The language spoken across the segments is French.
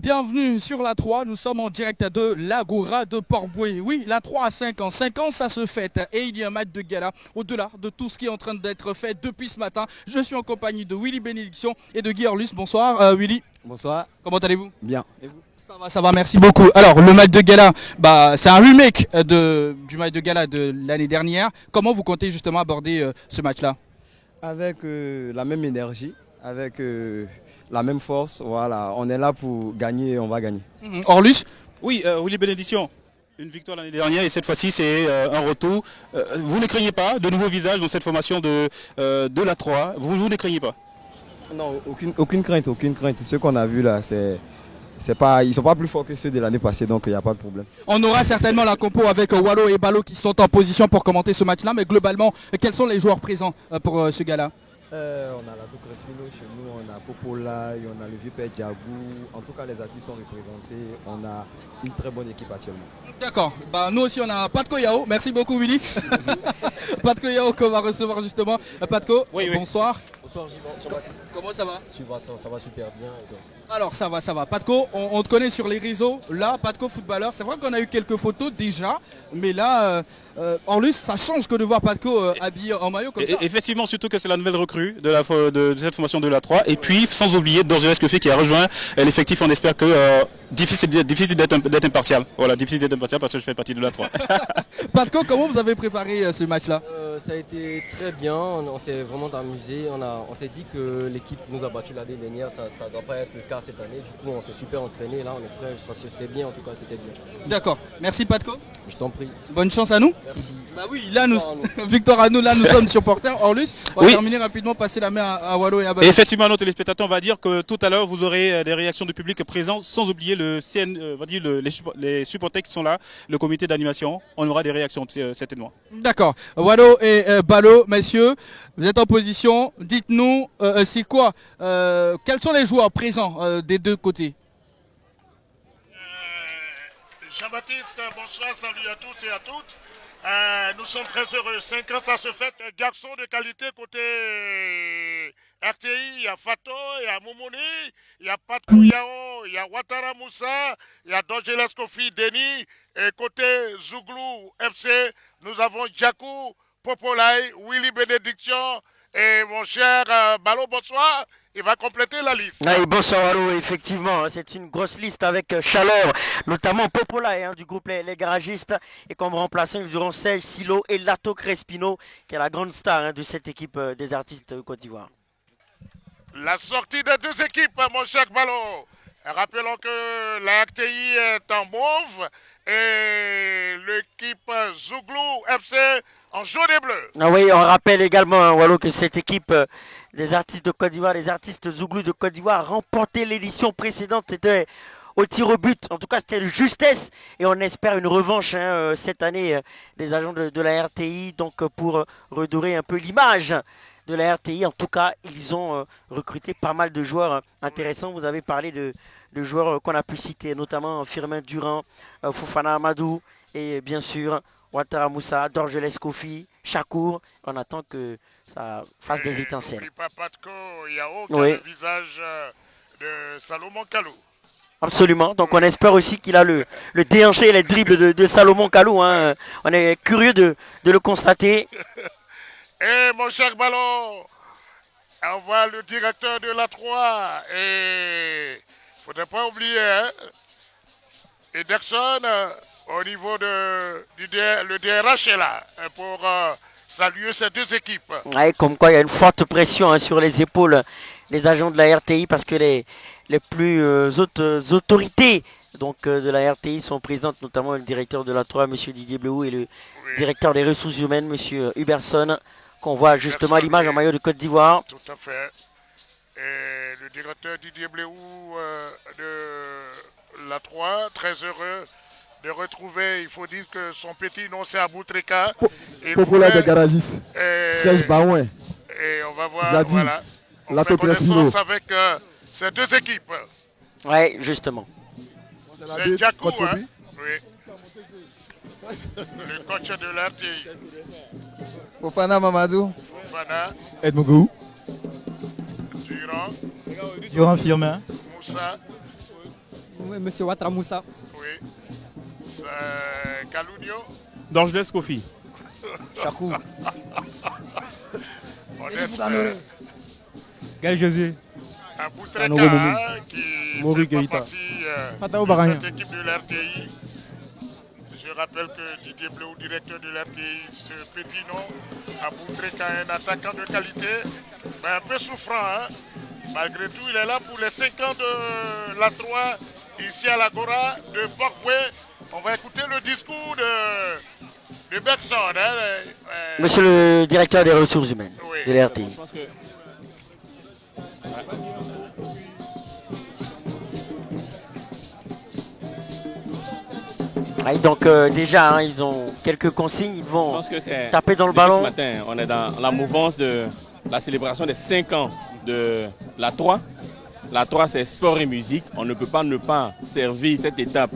Bienvenue sur la 3, nous sommes en direct de l'Agora de Port-Bouët. Oui, la 3 à 5 ans, 5 ans ça se fête et il y a un match de gala au-delà de tout ce qui est en train d'être fait depuis ce matin. Je suis en compagnie de Willy Bénédiction et de Guy Orlus. Bonsoir Willy. Bonsoir. Comment allez-vous? Bien. Et vous? Ça va, merci beaucoup. Alors le match de gala, c'est un remake du match de gala de l'année dernière. Comment vous comptez justement aborder ce match-là? Avec la même énergie, avec la même force, voilà, on est là pour gagner et on va gagner. Orlus? Oui, Willy Bénédiction. Une victoire l'année dernière et cette fois-ci c'est un retour. Vous ne craignez pas de nouveaux visages dans cette formation de la 3. Vous ne craignez pas? Non, aucune crainte, aucune crainte. Ce qu'on a vu là, ils ne sont pas plus forts que ceux de l'année passée, donc il n'y a pas de problème. On aura certainement la compo avec Wallo et Balo qui sont en position pour commenter ce match-là, mais globalement, quels sont les joueurs présents pour ce gala? On a la Crespino chez nous, on a Popola, on a le vieux père Djabou. En tout cas, les artistes sont représentés. On a une très bonne équipe actuellement. D'accord. Nous aussi, on a Patko Yao. Merci beaucoup, Willy. Patko Yao qu'on va recevoir justement. Patko, oui. bonsoir. Bonsoir Jean-Baptiste. Comment ça va? Ça va super bien. Alors ça va. Patko, on te connaît sur les réseaux. Là, Patko footballeur. C'est vrai qu'on a eu quelques photos déjà, mais là, Orlus, ça change que de voir Patko habillé en maillot comme ça. Effectivement, surtout que c'est la nouvelle recrue de cette formation de la 3. Et puis, sans oublier Dorgelès Kofi qui a rejoint l'effectif. On espère que difficile d'être impartial. Voilà, difficile d'être impartial parce que je fais partie de la 3. Patko, comment vous avez préparé ce match-là? Ça a été très bien, on s'est vraiment amusé. On s'est dit que l'équipe nous a battu l'année dernière, ça ne doit pas être le cas cette année. Du coup, on s'est super entraîné. Là, on est prêt, c'est bien, en tout cas, c'était bien. D'accord. Merci Patko. Je t'en prie. Bonne chance à nous. Merci. Oui, là, victoire à nous, là, nous sommes supporters. Orlus, on va terminer rapidement, passer la main à Wallo et à Balo. Effectivement, nos téléspectateurs, on va dire que tout à l'heure, vous aurez des réactions du public présent, sans oublier les supporters qui sont là, le comité d'animation. On aura des réactions certainement. D'accord. Wallo et Balo, messieurs, vous êtes en position. Dites-nous, c'est quoi quels sont les joueurs présents des deux côtés? Jean-Baptiste, bonsoir, salut à tous et à toutes. Nous sommes très heureux. 5 ans, ça se fait. Garçon de qualité côté RTI, il y a Fato, il y a Moumouni, il y a Patko Yao, il y a Ouattara Moussa, il y a Dorgelès Kofi Denis. Et côté Zouglou FC, nous avons Djakou, Popolai, Willy Bénédiction et mon cher Balo, bonsoir. Il va compléter la liste. Oui, bonsoir Allo, effectivement, c'est une grosse liste avec chaleur, notamment Popola du groupe les Garagistes. Et comme remplaçant, ils auront Serge Silo et Lato Crespino, qui est la grande star de cette équipe des artistes Côte d'Ivoire. La sortie des deux équipes, mon cher Ballot. Rappelons que la RTI est en mauve et l'équipe Zouglou FC en jaune et bleu. Ah oui, on rappelle également, Wallo, que cette équipe des artistes de Côte d'Ivoire, les artistes Zouglou de Côte d'Ivoire, a remporté l'édition précédente. C'était au tir au but. En tout cas, c'était de justesse. Et on espère une revanche cette année des agents de la RTI, donc pour redorer un peu l'image de la RTI. En tout cas, ils ont recruté pas mal de joueurs intéressants. Vous avez parlé de joueurs qu'on a pu citer, notamment Firmin Durand, Fofana Amadou et bien sûr Ouattara Moussa, Dorgelès Kofi, Chakour. On attend que ça fasse des étincelles. N'oublie pas Patko Yao qui a le visage de Salomon Kalou. Absolument. Donc on espère aussi qu'il a le déhanché et les dribbles de Salomon Kalou. On est curieux de le constater. Et mon cher Ballon, on voit le directeur de la 3. Et il ne faudrait pas oublier Ederson au niveau le DRH est là pour saluer ces deux équipes. Ouais, comme quoi il y a une forte pression sur les épaules des agents de la RTI parce que les plus hautes autorités de la RTI sont présentes, notamment le directeur de la 3, M. Didier Bleou, et le directeur des ressources humaines, M. Huberson, qu'on voit justement à l'image en maillot de Côte d'Ivoire. Tout à fait. Et le directeur Didier Bleou de la 3, très heureux de retrouver, il faut dire que son petit nom c'est Aboutrika. Popola de Garagis, Serge Baouin. Et on va voir, Zadi, voilà, on fait connaissance avec ces deux équipes. Oui, justement. C'est Djakou, hein? Oui. Le coach de l'RTI. Fofana Mamadou. Fofana. Edmougou. Durand. Durand Firmin. Moussa. Monsieur Ouattara Oui. Kalunio. Dorgeles Kofi. Chakou. Quel Jésus. Aboutreka qui Mori fait Keita. partie de cette équipe de l'RTI. Je rappelle que Didier Bleu, directeur de l'RTI, ce petit nom, Aboutreka, un attaquant de qualité, mais un peu souffrant. Hein. Malgré tout, il est là pour les 5 ans de la 3, ici à l'Agora de Port-Boué. On va écouter le discours de Bergson. Hein, Monsieur le directeur des ressources humaines de l'RTI. Ouais, donc déjà, hein, ils ont quelques consignes, ils vont taper dans le ballon. Ce matin, on est dans la mouvance de la célébration des 5 ans de la 3. La 3, c'est sport et musique. On ne peut pas ne pas servir cette étape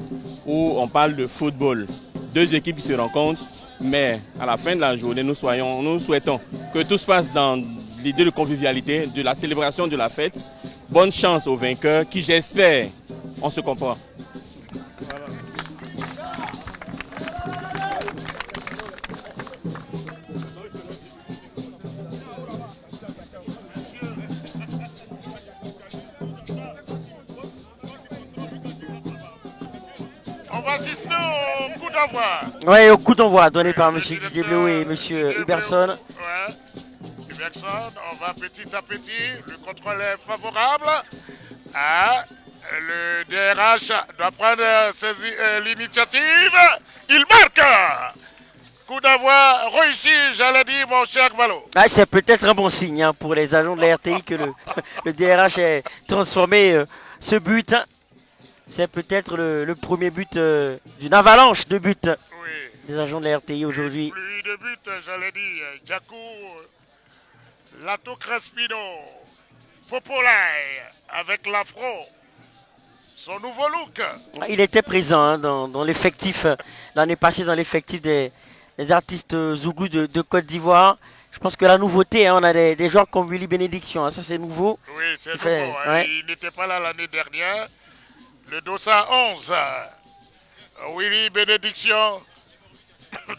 où on parle de football. 2 équipes qui se rencontrent, mais à la fin de la journée, nous souhaitons que tout se passe dans l'idée de convivialité, de la célébration de la fête. Bonne chance aux vainqueurs qui, j'espère, on se comprend. On va assister au coup d'envoi. Oui, au coup d'envoi donné par M. Didier Bleu et M. Huberson. Ouais. Huberson, on va petit à petit. Le contrôle est favorable. Ah, le DRH doit prendre l'initiative. Il marque. Coup d'envoi réussi, j'allais dire, mon cher Malo. Ah, c'est peut-être un bon signe hein, pour les agents de la RTI que le DRH ait transformé ce but. Hein. C'est peut-être le premier but d'une avalanche de buts des agents de la RTI aujourd'hui. Plus de buts, j'allais dire. Djakou, Lato Crespino, Popolai avec l'afro, son nouveau look. Il était présent hein, dans l'effectif, l'année passée dans l'effectif des artistes Zouglou de Côte d'Ivoire. Je pense que la nouveauté, hein, on a des joueurs comme Willy Bénédiction, hein, ça c'est nouveau. Oui, c'est nouveau. Hein, il n'était pas là l'année dernière. Le Dossa 11, Willy Bénédiction.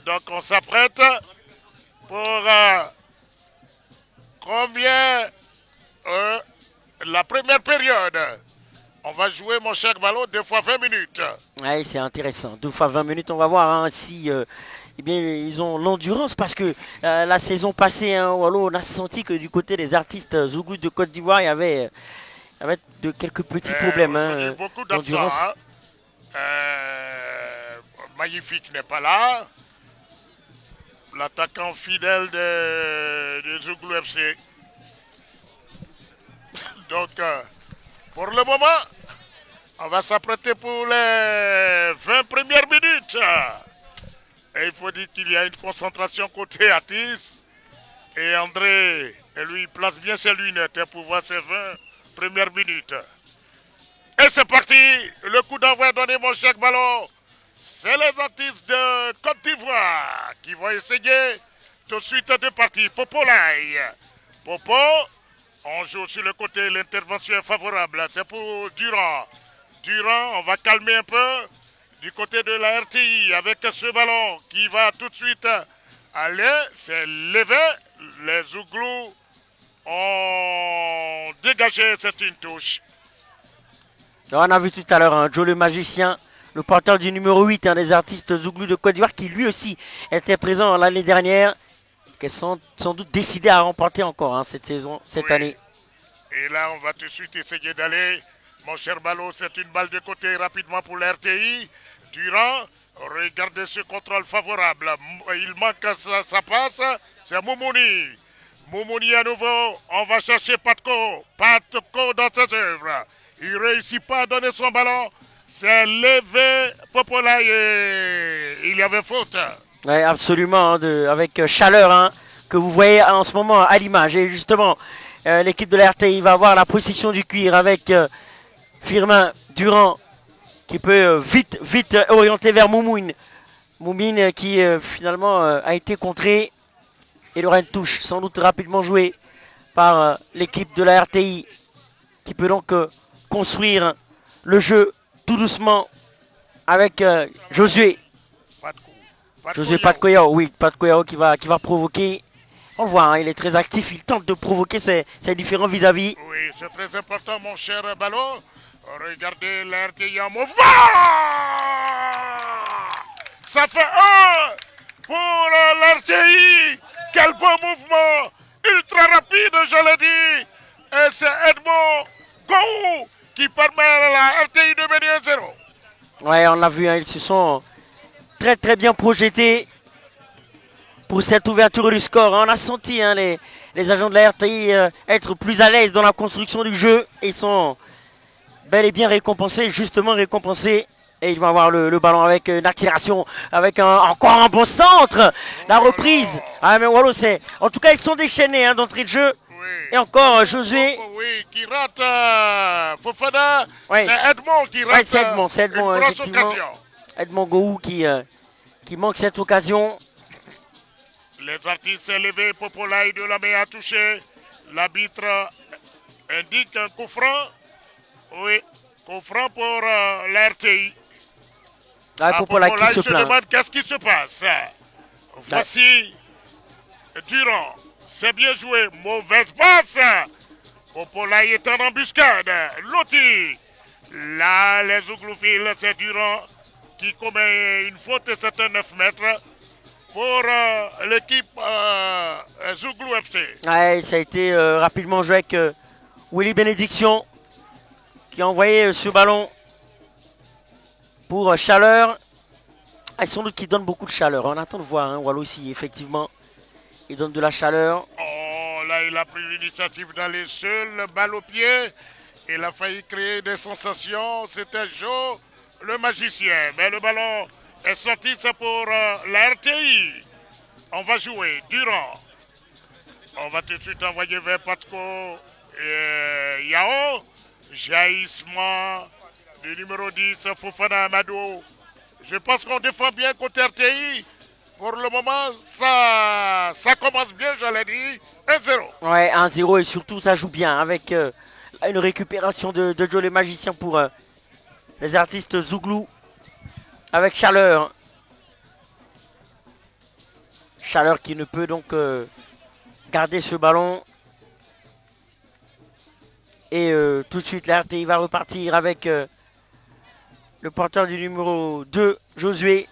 Donc on s'apprête pour combien la première période. On va jouer, mon cher Ballot, 2 fois 20 minutes. Oui, c'est intéressant. 2 fois 20 minutes, on va voir hein, si eh bien, ils ont l'endurance. Parce que la saison passée, hein, on a senti que du côté des artistes Zouglou de Côte d'Ivoire, il y avait de quelques petits problèmes hein, beaucoup d'absents. Hein. Magnifique n'est pas là. L'attaquant fidèle de Zouglou FC. Donc, pour le moment, on va s'apprêter pour les 20 premières minutes. Et il faut dire qu'il y a une concentration côté artiste. Et André, lui, place bien ses lunettes pour voir ses 20 premières minutes. Et c'est parti. Le coup d'envoi donné, mon cher ballon. C'est les artistes de Côte d'Ivoire qui vont essayer tout de suite de partir. Popolai. Popo, on joue sur le côté, l'intervention est favorable. C'est pour Durand. Durand, on va calmer un peu du côté de la RTI avec ce ballon qui va tout de suite aller. C'est levé. Les Zouglous ont dégagé, c'est une touche. On a vu tout à l'heure hein, Joe le magicien, le porteur du numéro 8 hein, des artistes Zouglou de Côte d'Ivoire qui lui aussi était présent l'année dernière, qui sont sans doute décidés à remporter encore hein, cette saison, cette année. Et là, on va tout de suite essayer d'aller. Mon cher Ballot, c'est une balle de côté rapidement pour l'RTI. Durand, regardez ce contrôle favorable. Il manque sa passe, c'est Moumouni. Moumouni à nouveau, on va chercher Patko. Patko dans ses œuvres. Il ne réussit pas à donner son ballon. C'est levé Popolai et il y avait faute. Oui, absolument, hein, avec chaleur, hein, que vous voyez en ce moment à l'image. Et justement, l'équipe de la RTI va avoir la possession du cuir avec Firmin Durand qui peut vite orienter vers Moumoune. Moumoune qui finalement a été contré. Et il y aura une touche sans doute rapidement jouée par l'équipe de la RTI qui peut donc construire le jeu tout doucement avec Josué. Josué Patkoyao, oui, Patkoyao qui va provoquer. On le voit, hein, il est très actif, il tente de provoquer ses différents vis-à-vis. Oui, c'est très important, mon cher Ballon. Regardez l'RTI en mouvement. Ça fait 1 pour l'RTI. Quel beau mouvement. Ultra rapide, je l'ai dit. Et c'est Edmond Gou qui permet à la RTI de mener 1-0. Ouais, on l'a vu, hein, ils se sont très très bien projetés pour cette ouverture du score. On a senti hein, les agents de la RTI être plus à l'aise dans la construction du jeu. Ils sont bel et bien récompensés, justement récompensés. Et ils vont avoir le ballon avec une accélération, avec encore un bon centre. La reprise. Ah mais Wallo, c'est... En tout cas, ils sont déchaînés hein, d'entrée de jeu. Oui. Et encore Josué. Oui, qui rate Fofana. Oui. C'est Edmond qui rate. Ouais, c'est Edmond, une grosse effectivement. occasion. Edmond Gou qui manque cette occasion. Les artistes s'est levé, Popolaï de la main à toucher. L'arbitre indique un coup franc. Oui, coup franc pour la RTI. Ah, Popolaï qui se se plaint. demande qu'est-ce qui se passe. Voici Durand. C'est bien joué. Mauvaise passe. Popolaï est en embuscade. Loti. Là, les Zouglouphiles, c'est Durand qui commet une faute et c'est un 9 mètres pour l'équipe Zouglou FC. Ouais, ça a été rapidement joué avec Willy Bénédiction qui a envoyé ce ballon pour Chaleur. Ah, sans doute qu'il donne beaucoup de chaleur. On attend de voir, hein, Wallo aussi, effectivement. Il donne de la chaleur. Oh, là, il a pris l'initiative d'aller seul, balle au pied. Il a failli créer des sensations. C'était Joe, le magicien. Mais le ballon est sorti, c'est pour la RTI. On va jouer Durand. On va tout de suite envoyer vers Patko et Yao. Jaillissement du numéro 10, Fofana Amadou. Je pense qu'on défend bien côté RTI. Pour le moment, ça commence bien, je l'ai dit. 1-0. Ouais, 1-0 et surtout ça joue bien avec une récupération de Joe le magicien pour les artistes Zouglou avec Chaleur. Chaleur qui ne peut donc garder ce ballon. Et tout de suite la RTI va repartir avec le porteur du numéro 2, Josué.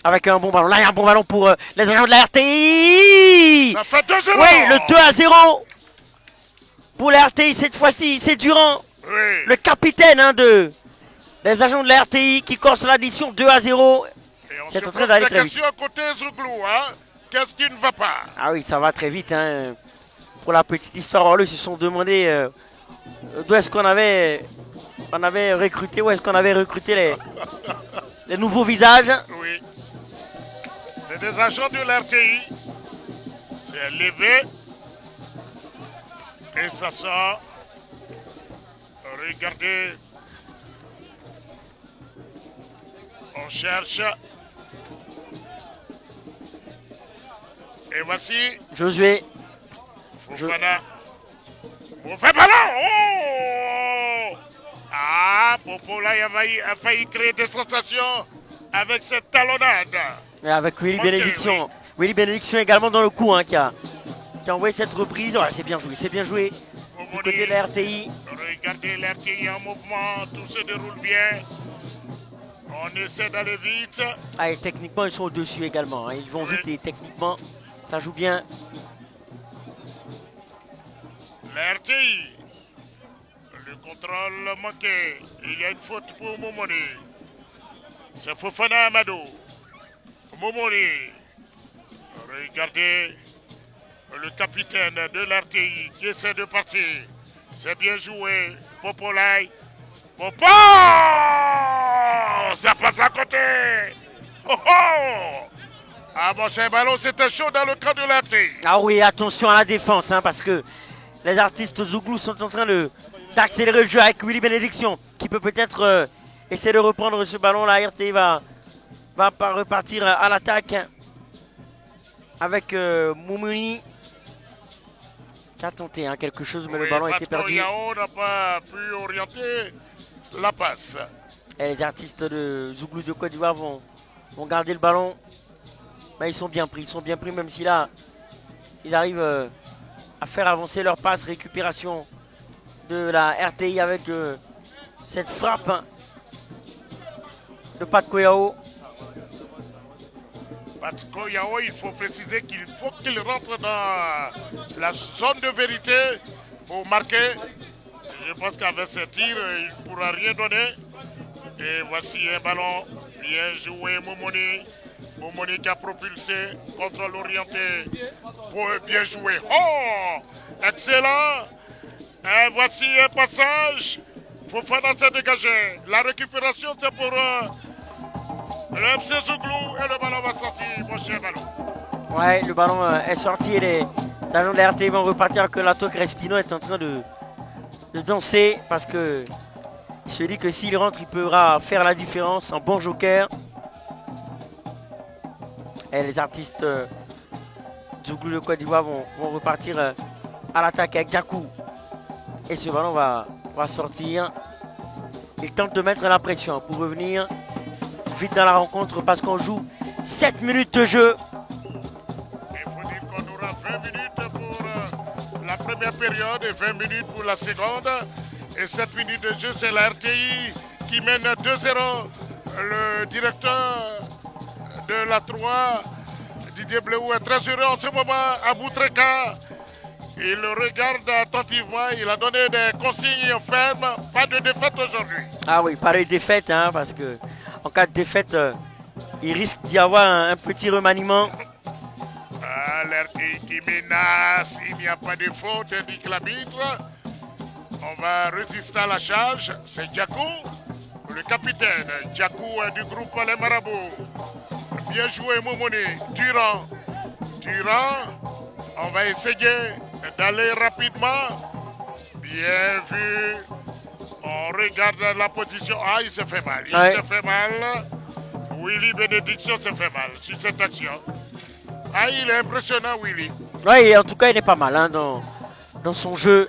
Avec un bon ballon. Là, il y a un bon ballon pour les agents de la RTI. Ça fait 2-0. Oui, le 2-0 pour la RTI cette fois-ci. C'est Durand, Oui. le capitaine hein, des agents de la RTI qui corse l'addition 2-0. C'est en train d'aller très vite. Côté Zouglou, hein. Qu'est-ce qui ne va pas? Ah oui, ça va très vite. Hein. Pour la petite histoire, ils se sont demandé d'où est-ce qu'on avait recruté, où est-ce qu'on avait recruté les nouveaux visages. Oui. C'est des agents de l'RTI. C'est levé. Et ça sort. Regardez. On cherche. Et voici Josué. Fofana. Mauvais ballon. Oh! Ah, Popolaï a failli créer des sensations avec cette talonnade. Et avec Willy Bénédiction. Oui. Willy Bénédiction également dans le coup hein, qui a envoyé cette reprise. Ouais, c'est bien joué. Du côté de la RTI. Regardez l'RTI en mouvement, tout se déroule bien. On essaie d'aller vite. Ah, et techniquement, ils sont au-dessus également. Hein. Ils vont vite et techniquement, ça joue bien. La RTI. Le contrôle manqué. Il y a une faute pour Momoni. C'est Fofana Amadou. Momoni. Regardez le capitaine de l'RTI qui essaie de partir. C'est bien joué. Popolaï. Popo! Ça passe à côté. Oh oh! Ah mon cher ballon, c'était chaud dans le camp de l'RTI. Ah oui, attention à la défense, hein, parce que les artistes Zouglou sont en train d'accélérer le jeu avec Willy Bénédiction, qui peut peut-être essayer de reprendre ce ballon. La RTI va repartir à l'attaque avec Moumouni, qui a tenté hein, quelque chose, mais le ballon a été perdu. Yao n'a pas pu orienter la passe. Et les artistes de Zouglou de Côte d'Ivoire vont garder le ballon. Mais ils sont bien pris, même si là, ils arrivent à faire avancer leur passe. Récupération de la RTI avec cette frappe de Pat Koyao. Pat Koyao, il faut préciser qu'il faut qu'il rentre dans la zone de vérité pour marquer. Je pense qu'avec ce tir, il ne pourra rien donner. Et voici un ballon bien joué, Momoni. Momoni qui a propulsé, contrôle orienté. Bien joué. Oh, excellent. Et voici un passage. Fofana s'est dégagé. La récupération, c'est pour le MC Zouglou. Et le ballon va sortir, mon cher ballon. Ouais, le ballon est sorti et les agents de la RTI vont repartir que la toque Respino est en train de danser parce que il se dit que s'il rentre, il pourra faire la différence. Un bon joker. Et les artistes Zouglou de Côte d'Ivoire vont repartir à l'attaque avec Djakou. Et ce ballon va sortir. Il tente de mettre la pression pour revenir vite dans la rencontre parce qu'on joue 7 minutes de jeu. Il faut dire qu'on aura 20 minutes pour la première période et 20 minutes pour la seconde. Et 7 minutes de jeu, c'est la RTI qui mène 2-0. Le directeur de la 3, Didier Bleou, est très heureux en ce moment à Boutreka. Il regarde attentivement, il a donné des consignes fermes. Pas de défaite aujourd'hui. Ah oui, pas de défaite, hein, parce que en cas de défaite, il risque d'y avoir un petit remaniement. Ah, l'RTI qui menace, il n'y a pas de faute, indique l'arbitre. On va résister à la charge. C'est Djakou, le capitaine. Djakou du groupe Les Marabouts. Bien joué, Momoni. Durand. On va essayer d'aller rapidement. Bien vu. On regarde la position. Ah, il se fait mal. Il se fait mal. Willy Bénédiction se fait mal sur cette action. Ah, il est impressionnant, Willy. Oui, en tout cas, il est pas mal hein, dans son jeu.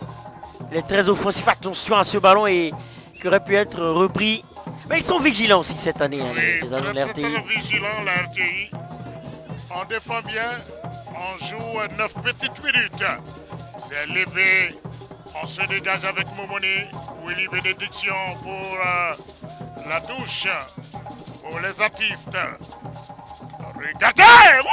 Il est très offensif. Attention à ce ballon et qui aurait pu être repris. Mais ils sont vigilants aussi cette année, hein, les agents de la RTI. Très vigilants, la RTI. On défend bien. On joue 9 petites minutes. C'est levé. On se dégage avec Momoni. Willy Bénédiction pour la touche. Pour les artistes. Regardez! Oh!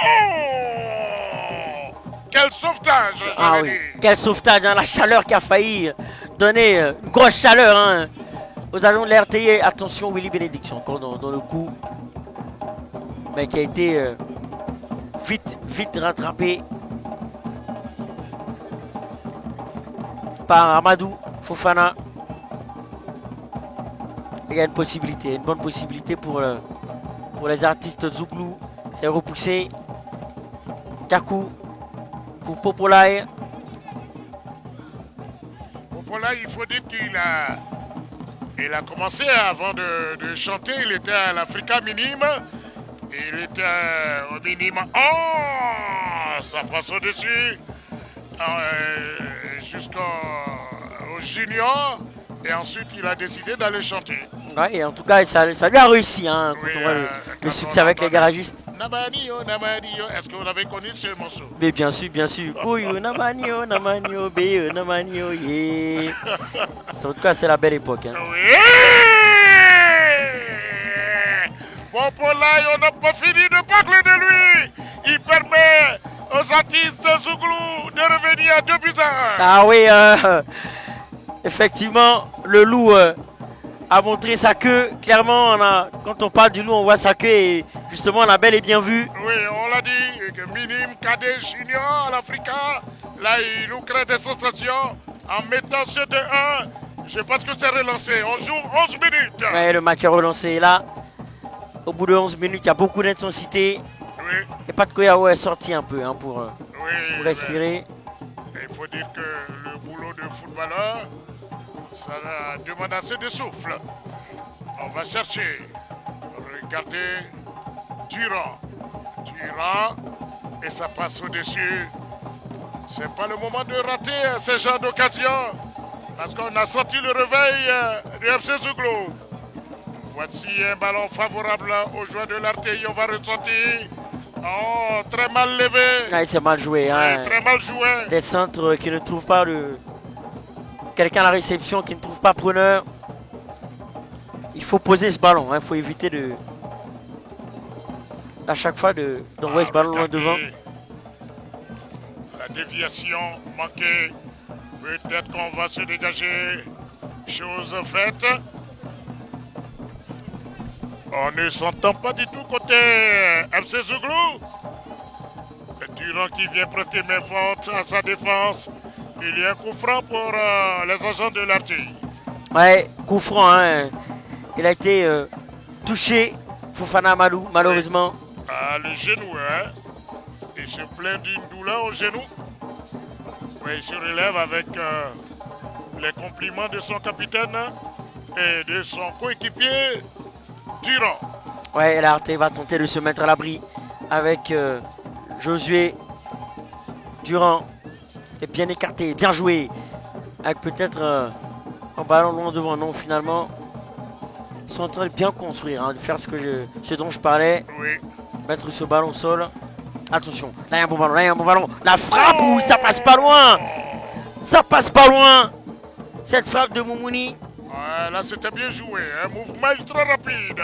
Quel sauvetage! Ah oui, quel sauvetage, hein, la chaleur qui a failli donner une grosse chaleur hein, aux agents de la RTI. Attention, Willy Bénédiction, encore dans le coup. Mais qui a été vite rattrapé par Amadou Fofana. Il y a une bonne possibilité pour les artistes Zouglou. C'est repoussé. Djakou pour Popolaï. Popolaï, il faut dire qu'il a commencé avant de chanter. Il était à l'Africa Minime. Il était au minime. Oh, ça passe au-dessus. Jusqu'au junior. Et ensuite, il a décidé d'aller chanter. Oui, en tout cas, ça lui a réussi, hein, quand on voit le succès avec les garagistes. Namanio, Namanio, est-ce que vous avez connu ce morceau? Mais bien sûr. Koyo, Namanio, Beo, Namanio, yeah. En tout cas, c'est la belle époque. Hein. Oui! Bon, pour là, on n'a pas fini de parler de lui. Il permet aux artistes Zouglou de revenir à 2-1. Ah oui, effectivement, le loup a montré sa queue. Clairement, quand on parle du loup, on voit sa queue et justement la belle est bien vue. Oui, on l'a dit, que minime, cadet, junior à l'Africa. Là, il nous crée des sensations en mettant ce 2-1. Je pense que c'est relancé. On joue 11 minutes. Oui, le match est relancé là. Au bout de 11 minutes, il y a beaucoup d'intensité. Oui. Et Pat Koyao est sorti un peu hein, pour respirer. Il faut dire que le boulot de footballeur, ça demande assez de souffle. On va chercher. Regardez. Durand. Et ça passe au-dessus. C'est pas le moment de rater ce genre d'occasion. Parce qu'on a senti le réveil du FC Zouglou. Voici un ballon favorable aux joueurs de l'RTI. On va ressentir. Oh, très mal levé. Ah, c'est mal joué. Hein. Oui, très mal joué. Des centres qui ne trouvent pas le... Quelqu'un à la réception qui ne trouve pas preneur. Il faut poser ce ballon. Il faut éviter de... À chaque fois d'envoyer ce ballon loin devant. La déviation manquée. Peut-être qu'on va se dégager. Chose faite. On ne s'entend pas du tout côté FC Zouglou. Durand qui vient prêter main forte à sa défense. Il y a un coup franc pour les agents de l'RTI. Ouais, coup franc. Hein. Il a été touché. Fofana Amadou, malheureusement. Ah, le genou, hein. Il se plaint d'une douleur au genou. Oui, il se relève avec les compliments de son capitaine et de son coéquipier Durand. Ouais, l'RTI va tenter de se mettre à l'abri avec Josué Durand. Et bien écarté, bien joué. Avec peut-être un ballon loin devant. Non, finalement, ils sont en train de bien construire, hein, de faire ce dont je parlais. Oui. Mettre ce ballon au sol. Attention, là il y a un bon ballon, là il y a un bon ballon. La frappe, ça passe pas loin. Ça passe pas loin. Cette frappe de Moumouni. Ouais, là c'était bien joué, un mouvement ultra rapide.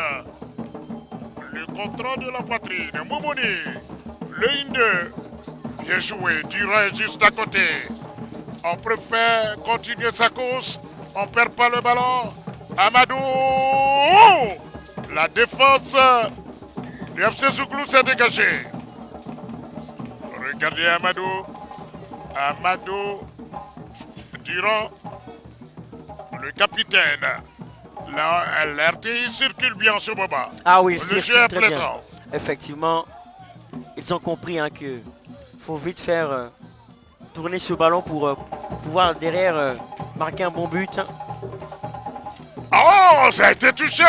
Le contrôle de la poitrine, Moumouni. Le 1-2. Bien joué, Durand est juste à côté. On préfère continuer sa course. On perd pas le ballon. Amadou. Oh, la défense du FC Zouglou s'est dégagée. Regardez Amadou. Amadou. Durand. Le capitaine. L'RTI circule bien en ce moment. Ah oui, le jeu est plaisant. Bien. Effectivement, ils ont compris hein, qu'il faut vite faire tourner ce ballon pour pouvoir derrière marquer un bon but. Oh, ça a été touché.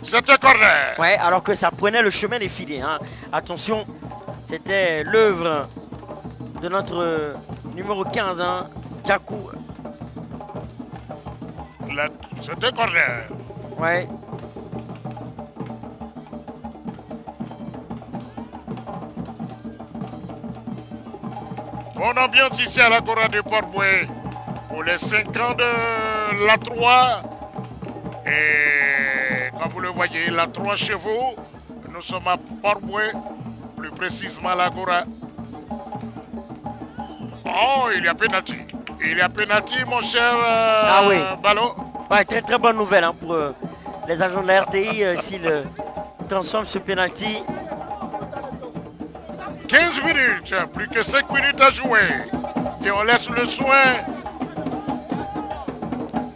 C'était corner. Ouais, alors que ça prenait le chemin des filets. Hein. Attention, c'était l'œuvre de notre numéro 15, hein, Djakou. C'était corner. Ouais. Bonne ambiance ici à l'Agora de Port-Boué pour les 5 ans de la 3. Et comme vous le voyez, la 3 chevaux. Nous sommes à Port-Boué, plus précisément à l'Agora. Oh, il y a pénalty. Il y a pénalty, mon cher Ballot. Ouais, très très bonne nouvelle hein, pour les agents de la RTI s'ils transforment ce pénalty. 15 minutes, plus que 5 minutes à jouer. Et on laisse le soin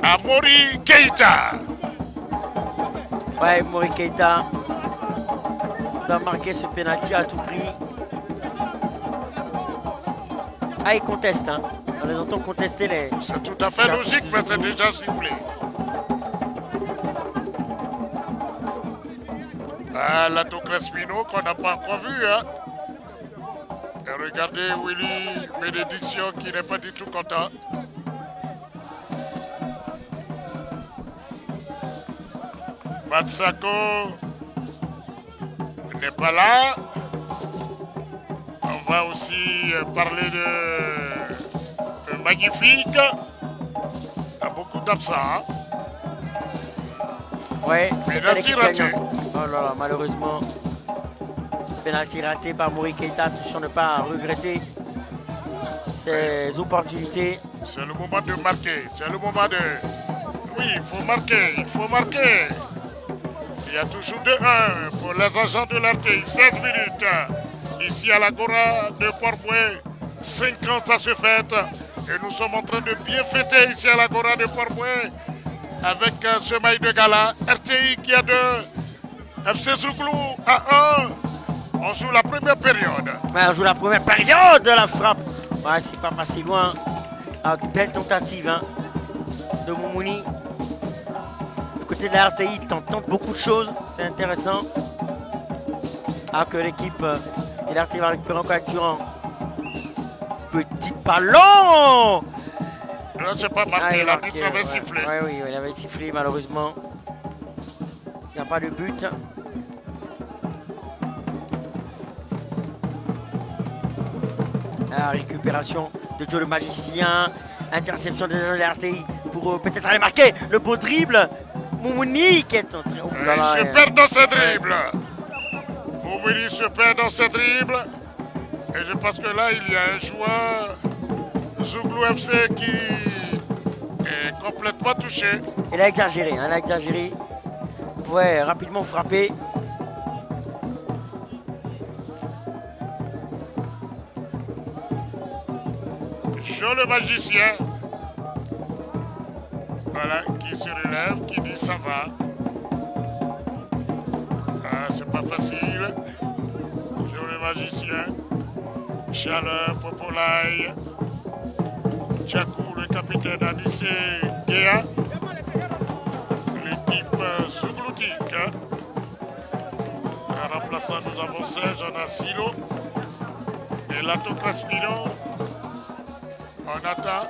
à Mori Keita. Ouais, Mori Keita doit marquer ce pénalty à tout prix. Ah, il conteste, hein. On les entend contester les... C'est tout à fait logique, mais c'est déjà sifflé. Ah, Lato Crespino qu'on n'a pas encore vu, hein. Et regardez Willy Bénédiction qui n'est pas du tout content. Matsako n'est pas là. On va aussi parler de Magnifique. Il y a beaucoup d'absents. Hein? Ouais, pénalty raté. Oh là là, malheureusement. Pénalty raté par Mori Keita, attention ne pas regretter ses opportunités. C'est le moment de marquer, c'est le moment de... Oui, il faut marquer, il faut marquer. Il y a toujours 2-1 pour les agents de l'RTI, 16 minutes. Ici à l'Agora de Port-Boué, 5 ans ça se fête. Et nous sommes en train de bien fêter ici à l'Agora de Port-Boué avec ce maillot de gala. RTI qui a 2, FC Zouglou à 1. On joue la première période. Ouais, on joue la première période de la frappe. Ouais, c'est pas passé loin. Ah, belle tentative hein, de Moumouni. Du côté de la RTI, il tente beaucoup de choses. C'est intéressant. Alors que l'équipe de la RTI va récupérer encore avec Durand. Petit ballon. Là, c'est pas marqué, l'arbitre avait sifflé. Oui, il avait sifflé, malheureusement. Il n'y a pas de but. La récupération de Joe le magicien. Interception de l'RTI pour peut-être aller marquer le beau dribble. Moumouni qui est entré. Oh là là, il se perd dans ses dribbles. Moumouni se perd dans ses dribbles. Et je pense que là, il y a un joueur Zouglou FC qui est complètement touché. Il a exagéré, il a exagéré. Il pouvait rapidement frapper. Joe le magicien. Voilà, qui se relève, qui dit ça va. Ah, c'est pas facile. Joe le magicien. Chaleur, Popolaï. Djakou, le capitaine Anissé Guéa. L'équipe zougloutique. En remplaçant, nous avons Serge, on a Silo. Et Lato Crespino. On attend.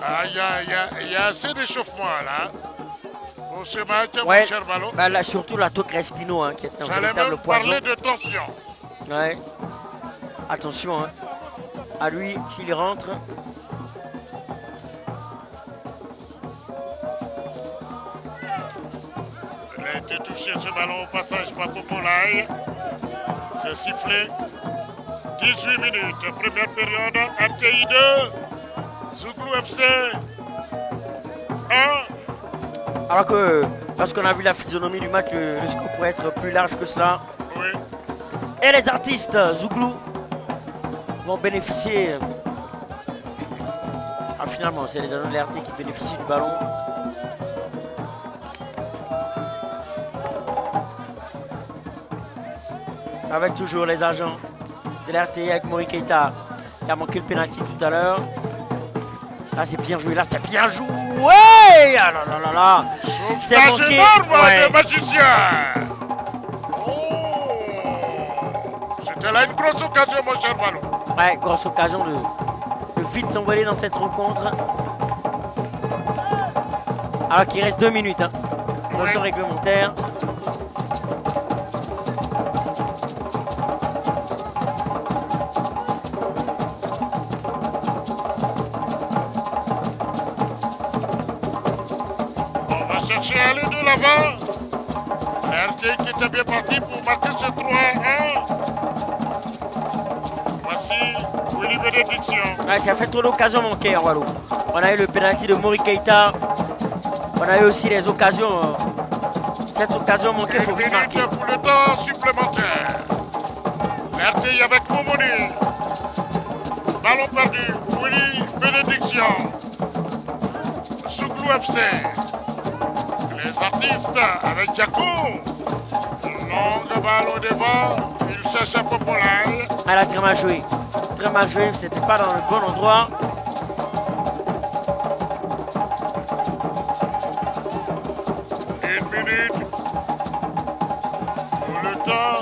Ah, il y a assez d'échauffement là. Pour ce match, mon cher Ballon. Bah là, surtout Lato Crespino qui est un véritable poison. J'allais même parler de tension. Ouais. Attention à lui s'il rentre. Il a été touché ce ballon au passage par Popolaï. C'est sifflé. 18 minutes, première période, RTI 2, Zouglou FC 1. Alors que, parce qu'on a vu la physionomie du match, le score pourrait être plus large que cela. Oui. Et les artistes Zouglou vont bénéficier. Ah, finalement, c'est les agents de l'RT qui bénéficient du ballon. Avec toujours les agents de l'RT avec Mori Keita qui a manqué le pénalty tout à l'heure. Là c'est bien joué, là c'est bien joué. Ah là là là là. C'est manqué énorme de magicien. Oh. C'était là une grosse occasion mon cher Ballon. Ouais, grosse occasion de vite s'envoler dans cette rencontre. Alors qu'il reste 2 minutes dans le temps réglementaire. Aller de l'avant. RT qui était bien parti pour marquer ce 3-1. Voici Willy Bénédiction. Ouais, ça fait trop d'occasions manquées en Wallo. On a eu le pénalty de Mori Keita. On a eu aussi les occasions. Cette occasion manquée, il faut vite marquer. Pour le temps supplémentaire. RT avec Momoni. Ballon perdu. Willy Bénédiction. Zouglou FC. Les artistes avec Djakou. Longue balle au devant. Il cherche un Popolaï. Elle a très mal joué. Très mal joué. C'était pas dans le bon endroit. Une minute. Pour le temps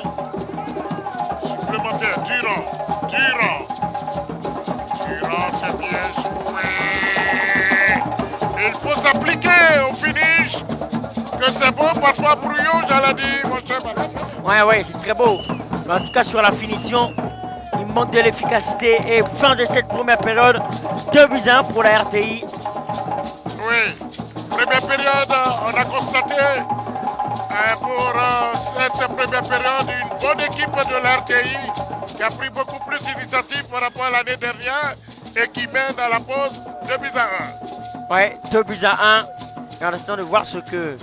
supplémentaire. Durand, c'est bien joué. Il faut s'appliquer au finish. Que c'est beau, parfois brouillon, j'allais dire, mon cher Ballon. Ouais, c'est très beau. Mais en tout cas, sur la finition, il manque de l'efficacité. Et fin de cette première période, 2-1 pour la RTI. Oui, première période, on a constaté pour cette première période une bonne équipe de la RTI qui a pris beaucoup plus d'initiative par rapport à l'année dernière et qui mène à la pause 2-1. Ouais, 2-1. Et en attendant de voir ce que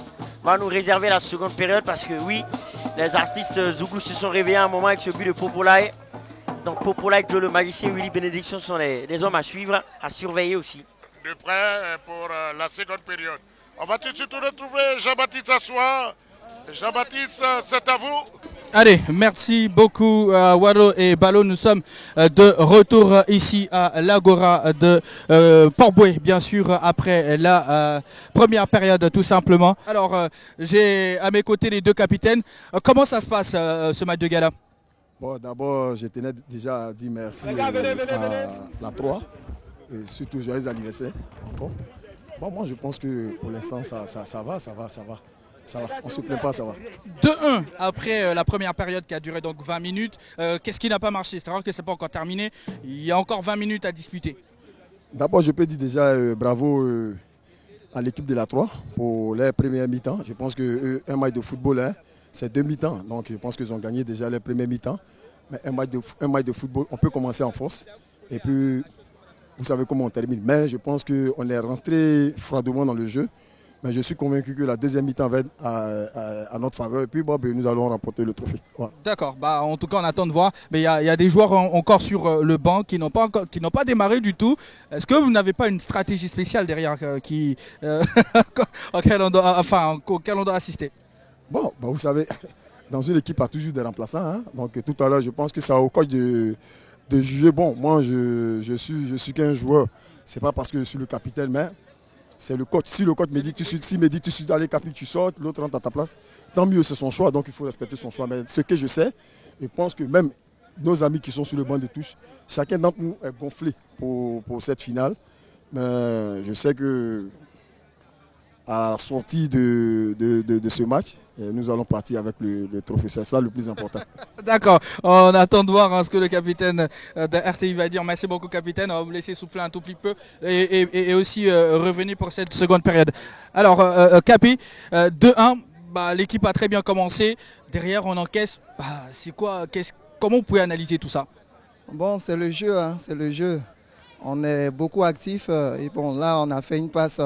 va nous réserver la seconde période parce que oui, les artistes Zouglou se sont réveillés à un moment avec ce but de Popolaï. Donc Popolaï, Joe le magicien, Willy Bénédiction sont les hommes à suivre, à surveiller aussi. De près pour la seconde période. On va tout de suite retrouver Jean-Baptiste Assoir. Jean-Baptiste, c'est à vous. Allez, merci beaucoup Wado et Ballon. Nous sommes de retour ici à l'Agora de Port-Bouët, bien sûr, après la première période tout simplement. Alors, j'ai à mes côtés les deux capitaines. Comment ça se passe ce match de gala? Bon, d'abord, je tenais déjà à dire merci à la 3 surtout joyeux anniversaire encore. Bon, moi je pense que pour l'instant ça va. On ne se plaint pas, ça va. 2-1 après la première période qui a duré donc 20 minutes. Qu'est-ce qui n'a pas marché? C'est vrai que ce n'est pas encore terminé. Il y a encore 20 minutes à disputer. D'abord, je peux dire déjà bravo à l'équipe de la 3 pour les premières mi-temps. Je pense qu'un match de football, hein, c'est 2 mi-temps. Donc je pense qu'ils ont gagné déjà les premiers mi-temps. Mais un match de football, on peut commencer en force. Et puis, vous savez comment on termine. Mais je pense qu'on est rentré froidement dans le jeu. Mais je suis convaincu que la deuxième mi-temps va être à notre faveur. Et puis, nous allons remporter le trophée. Voilà. D'accord. En tout cas, on attend de voir. Mais il y a des joueurs encore sur le banc qui n'ont pas démarré du tout. Est-ce que vous n'avez pas une stratégie spéciale derrière auquel on doit assister? Bon, vous savez, dans une équipe, il y a toujours des remplaçants. Hein. Donc, tout à l'heure, je pense que c'est au coach de juger. Bon, moi, je suis qu'un joueur. Ce n'est pas parce que je suis le capitaine, mais c'est le coach. Si le coach me dit tout de suite, allez capitaine, tu sors, l'autre rentre à ta place, tant mieux, c'est son choix, donc il faut respecter son choix. Mais ce que je sais, je pense que même nos amis qui sont sur le banc de touche, chacun d'entre nous est gonflé pour cette finale. Mais je sais que à la sortie de ce match, nous allons partir avec le trophée. C'est ça le plus important. D'accord. On attend de voir ce que le capitaine de RTI va dire. Merci beaucoup, capitaine. On va vous laisser souffler un tout petit peu et aussi revenir pour cette seconde période. Alors, Capi, 2-1, l'équipe a très bien commencé. Derrière, on encaisse. C'est quoi? Comment vous pouvez analyser tout ça? Bon, c'est le jeu. Hein, c'est le jeu. On est beaucoup actifs. Et bon, là, on a fait une passe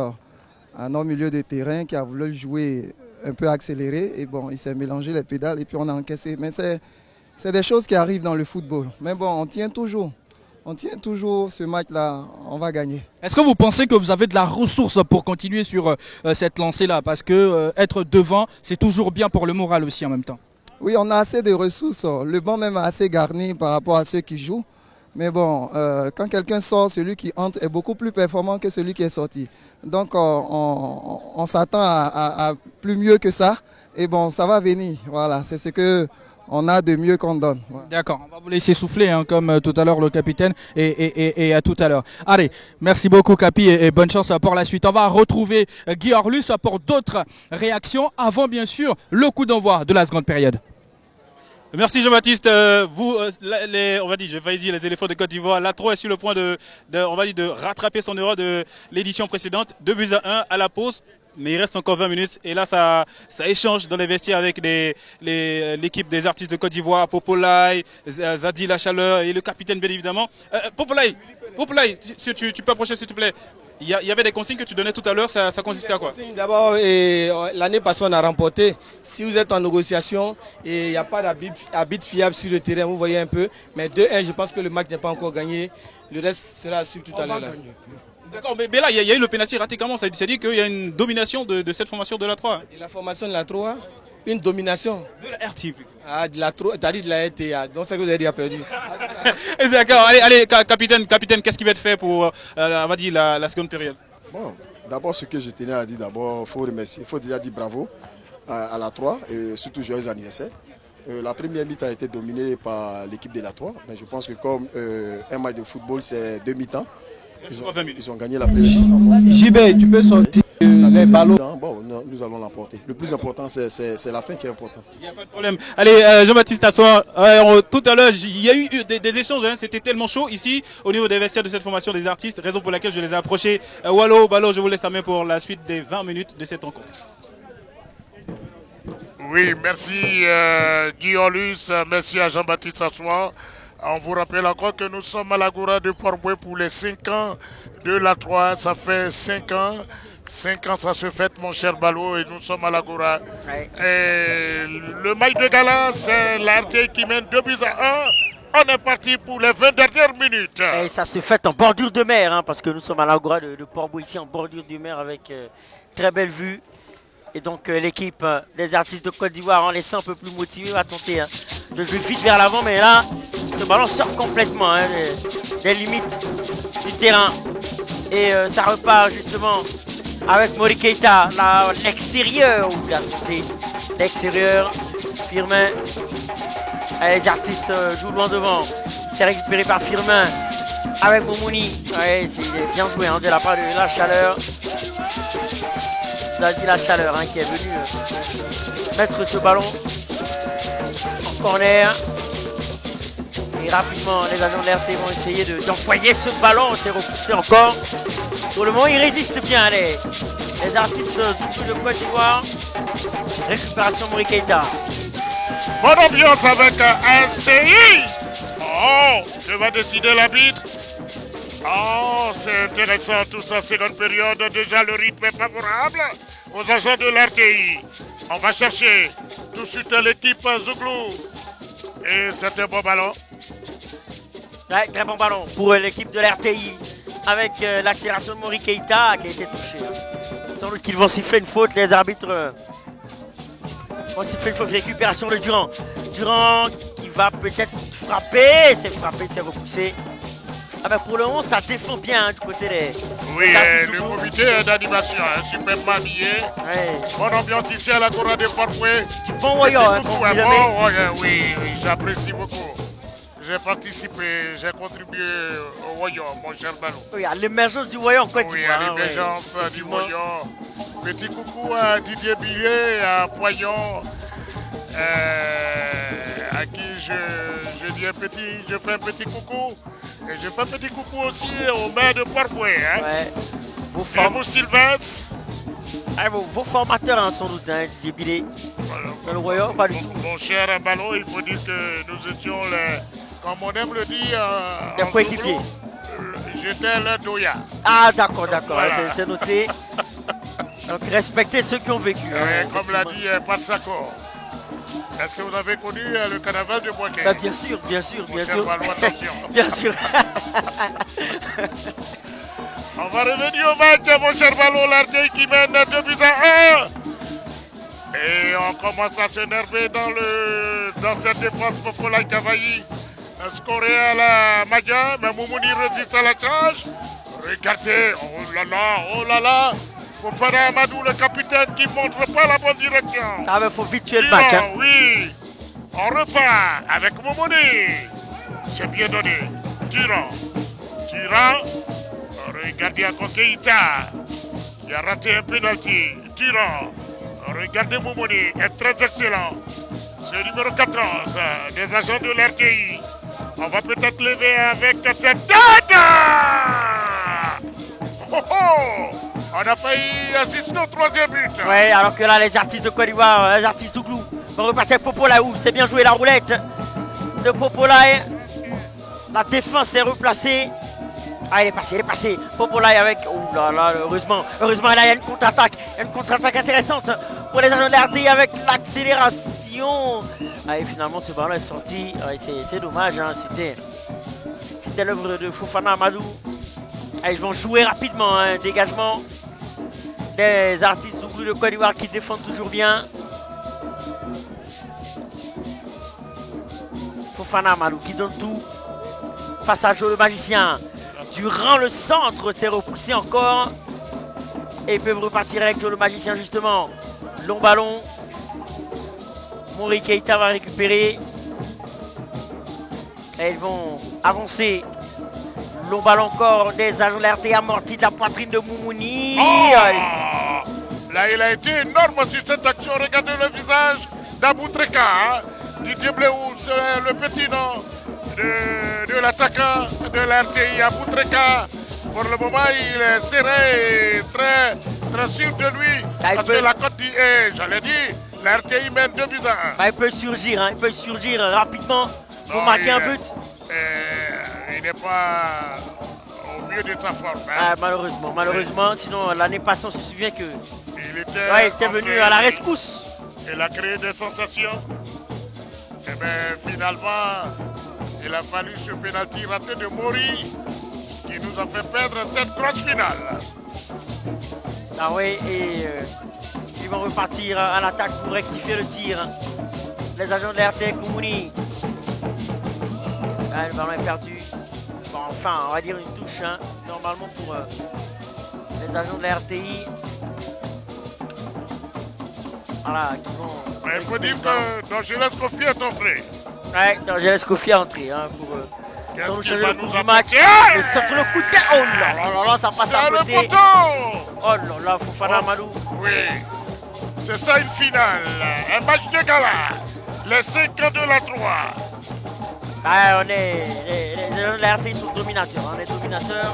à notre milieu de terrain qui a voulu jouer un peu accéléré. Et bon, il s'est mélangé les pédales et puis on a encaissé. Mais c'est des choses qui arrivent dans le football. Mais bon, on tient toujours. On tient toujours ce match-là. On va gagner. Est-ce que vous pensez que vous avez de la ressource pour continuer sur cette lancée-là? Parce que être devant, c'est toujours bien pour le moral aussi en même temps. Oui, on a assez de ressources. Le banc même est assez garni par rapport à ceux qui jouent. Mais bon, quand quelqu'un sort, celui qui entre est beaucoup plus performant que celui qui est sorti. Donc on s'attend à plus mieux que ça. Et bon, ça va venir. Voilà, c'est ce qu'on a de mieux qu'on donne. Voilà. D'accord, on va vous laisser souffler, comme tout à l'heure le capitaine. Et à tout à l'heure. Allez, merci beaucoup Capi et bonne chance pour la suite. On va retrouver Guy Orlus pour d'autres réactions avant bien sûr le coup d'envoi de la seconde période. Merci Jean-Baptiste. On va dire, j'ai failli dire les éléphants de Côte d'Ivoire. La 3 est sur le point de rattraper son erreur de l'édition précédente. 2-1 à la pause. Mais il reste encore 20 minutes. Et là, ça échange dans les vestiaires avec l'équipe des artistes de Côte d'Ivoire. Popolaï, Zadi La Chaleur et le capitaine, bien évidemment. Popolaï, tu peux approcher s'il te plaît. Il y avait des consignes que tu donnais tout à l'heure, ça consistait à quoi? D'abord, l'année passée, on a remporté. Si vous êtes en négociation et il n'y a pas d'arbitre fiable sur le terrain, vous voyez un peu. Mais 2-1, je pense que le match n'est pas encore gagné. Le reste sera à suivre tout à l'heure. D'accord, mais là, il y a eu le pénalty raté comment? Ça dit qu'il y a une domination de cette formation de la 3. Et la formation de la 3, une domination. De la RT plutôt. Ah, de la 3, t'as dit de la RTA, donc c'est que vous avez déjà perdu. D'accord, allez, capitaine, qu'est-ce qui va être fait pour on va dire, la seconde période? Bon, d'abord, ce que je tenais à dire, il faut remercier, il faut déjà dire bravo à la 3 et surtout joyeux anniversaire. La première mi-temps a été dominée par l'équipe de la 3, mais je pense que comme un match de football, c'est 2 mi-temps. Ils ont gagné la première mi-temps. JB, tu peux sortir les ballons. Bon, nous allons l'emporter. Le plus important, c'est la fin qui est importante. Il n'y a pas de problème. Allez, Jean-Baptiste Tassoir, tout à l'heure, il y a eu des échanges. C'était tellement chaud ici, au niveau des vestiaires de cette formation des artistes, raison pour laquelle je les ai approchés. Wallo, Ballo, je vous laisse la main pour la suite des 20 minutes de cette rencontre. Oui, merci Guy Orlus, merci à Jean-Baptiste Tassoir. On vous rappelle encore que nous sommes à l'Agora de Port-Boué pour les 5 ans de la 3. Ça fait 5 ans. 5 ans, ça se fête, mon cher Ballo, et nous sommes à l'Agora. Le match de gala, c'est l'RT qui mène 2-1. On est parti pour les 20 dernières minutes. Et ça se fait en bordure de mer, parce que nous sommes à l'Agora de Port-Boué, ici en bordure de mer, avec très belle vue. Et donc l'équipe des artistes de Côte d'Ivoire, en laissant un peu plus motivé, va tenter de jouer vite vers l'avant. Mais là, ce ballon sort complètement des limites du terrain. Et ça repart justement avec Mori Keita, l'extérieur, où il a tenté l'extérieur. Firmin, les artistes jouent loin devant. C'est récupéré par Firmin. avec Moumouni. Ouais, c'est bien joué hein, de la part de La Chaleur. Ça dit La Chaleur hein, qui est venu mettre ce ballon en corner. Et rapidement, les agents de l'RT vont essayer d'envoyer ce ballon. C'est repoussé encore. Pour le moment, ils résistent bien les artistes de Côte d'Ivoire. Récupération Mori Keita. Bonne ambiance avec un CI. Oh, que va décider l'arbitre? Oh, c'est intéressant tout ça, seconde période. Déjà, le rythme est favorable aux agents de l'RTI. On va chercher tout de suite l'équipe Zouglou. Et c'est un bon ballon. Ouais, très bon ballon pour l'équipe de l'RTI. Avec l'accélération de Mori Keita qui a été touché. Sans doute qu'ils vont siffler une faute, les arbitres vont siffler une faute. Récupération de Durand. Durand qui va peut-être frapper. C'est frappé, c'est repoussé. Ah ben pour le moment, ça défend bien hein, du côté des... Oui, le comité d'animation, hein, superbement habillé. Ouais. Bonne ambiance ici à la Gora des Parfouets. Bon voyant, hein, oui, j'apprécie beaucoup. J'ai participé, j'ai contribué au Voyant, mon cher Ballon. Oui, à l'émergence du Voyant en Côte d'Ivoire. Oui, à l'émergence du Voyant. Petit coucou à Didier Billet, à Poyon, à qui je dis je fais un petit coucou. Et je fais un petit coucou aussi au maire de Parfouet. Hein. Ouais. Et mon Sylvestre. Ah, vos formateurs hein, sans doute, hein, Didier Billet. Dans le Voyant, pas du tout. Mon cher Ballon, il faut dire que nous étions les... Comme on aime le dire, des coéquipiers. J'étais le Doya. Ah d'accord, voilà. C'est noté. Donc respectez ceux qui ont vécu. Oui, comme l'a dit Patsako. Est-ce que vous avez connu le carnaval de Boaké? Bah, bien sûr. Ballon, attention. Bien sûr. On va revenir au match, mon cher Ballon, l'Artey qui mène 2-1. Et on commence à s'énerver dans cette défense Popola Kavaï. Scoré à la Madia, mais Moumouni résiste à la charge. Regardez, oh là là, Fofana Amadou, le capitaine qui ne montre pas la bonne direction. Ah mais faut vite tuer le match. Hein. Oui, on repart avec Moumouni. C'est bien donné. Tirant. Regardez encore Keita, qui a raté un penalty. Tirant. Regardez Moumouni, est très excellent. C'est le numéro 14 des agents de l'RTI. On va peut-être lever avec cette tête. On a failli assister au troisième but. Oui, alors que là, les artistes de Côte d'Ivoire, les artistes d'Ouglou, vont repartir Popola. C'est bien joué la roulette de Popola. La défense est replacée. Ah, il est passé. Popola avec... Oh là là, heureusement, là, il y a une contre-attaque intéressante pour les agents de l'RTI avec l'accélération. Ah, et finalement, ce ballon est sorti. Ah, c'est dommage, hein. C'était l'œuvre de Fofana Amadou. Ah, ils vont jouer rapidement, hein. Dégagement des artistes d'Ouglou de Côte d'Ivoire qui défendent toujours bien. Fofana Amadou qui donne tout face à Joe le magicien. Durant le centre, c'est repoussé encore. Et ils peuvent repartir avec Joe le magicien justement. Long ballon. Mori Keita va récupérer. Et ils vont avancer. Long ballon encore des agents de l'RT amorti de la poitrine de Moumouni. Oh, là, il a été énorme sur cette action. Regardez le visage d'Aboutreka. Hein. Didier Bléou, c'est le petit nom de l'attaquant de l'RTI Aboutreka. Pour le moment, il est serré et très sûr de lui. Parce que la cote dit, j'allais dire, l'RTI mène 2-1. Il peut surgir, rapidement pour marquer un but. Il n'est pas au mieux de sa forme. Hein. Ah, malheureusement, sinon l'année passée on se souvient que il était venu à la rescousse. Il a créé des sensations. Et bien finalement, il a fallu ce pénalty raté de Mori qui nous a fait perdre cette grosse finale. Ah oui, et ils vont repartir à l'attaque pour rectifier le tir. Les agents de l'RT Koumouni. Ah, le ballon est perdu. Bon, enfin, on va dire une touche, hein, normalement pour les agents de la RTI. Voilà, qui vont... Il faut dire que Dangeles Kofi est entré. Ouais, Dangeles Kofi est entré hein, pour Sans nous Qu'est-ce changer qu'il va le nous cours du match. apporter? Le centre, le coup de tête. Oh là là là, ça passe à C'est le côté. poteau. Oh là là, Fofana Malou. Oui, c'est ça une finale, un match de gala. Les 5 ans de la 3. Ah, les RT sont dominateurs, hein, les dominateurs.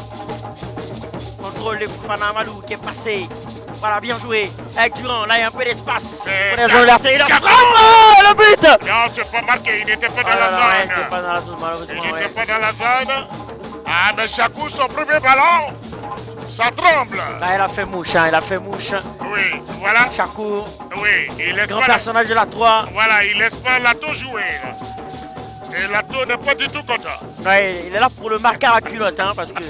Contrôle de Fofana Malou qui est passé. Voilà, bien joué. Avec Durand, là il y a un peu d'espace. C'est Il a frappé. Oh, le but. Non, c'est pas marqué, il n'était pas dans la Ouais, il zone. n'était pas dans la zone, malheureusement. Il n'était pas dans la zone. Ah, mais Chakou, son premier ballon, ça tremble. Là, il a fait mouche, hein, il a fait mouche. Oui, voilà. Chakou, Oui, il laisse grand pas personnage de la 3. Voilà, il laisse pas Lato jouer. Et Lato n'est pas du tout content. Ouais, il est là pour le marquer à la culotte, hein, parce que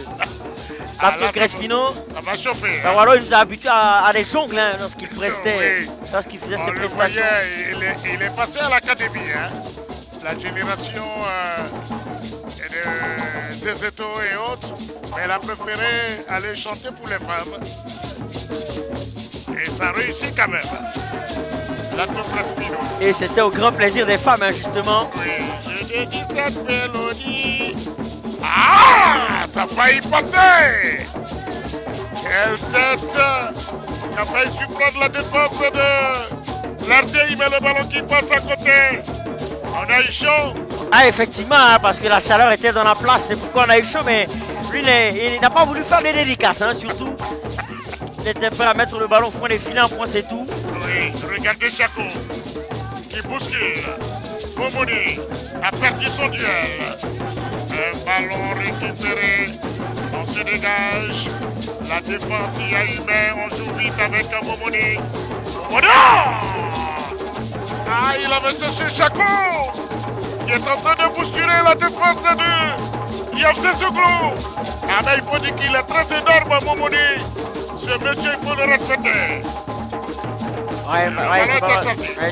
Lato Crespino, Ça va chauffer. ben voilà, il nous a habitués à des jongles hein, lorsqu'il prestait, Oui. lorsqu'il faisait On ses le prestations. voyait, il est passé à l'académie. Hein. La génération de Zezeto et autres. Mais elle a préféré aller chanter pour les femmes. Et ça réussit quand même. Lato Crespino. Et c'était au grand plaisir des femmes, hein, justement. Oui, je te dis cette mélodie. Ah, ça a failli passer. Quelle tête. Il a failli surprendre la défense de l'Arte. Il met le ballon qui passe à côté. On a eu chaud. Ah, effectivement, hein, parce que la chaleur était dans la place, c'est pourquoi on a eu chaud, mais lui, il n'a pas voulu faire des dédicaces, hein, surtout. Il était prêt à mettre le ballon au fond des filets, en point, c'est tout. Oui, regardez Chaco qui bouscule. Momoni a perdu son duel. Un ballon récupéré. On se dégage. La défense y a humain. On joue vite avec un Momoni. Momoni! Ah, il avait cherché Chaco qui est en train de bousculer la défense du IFC Zouglou. Ah, mais il faut dire qu'il est très énorme, Momoni. Ce monsieur, il faut le respecter.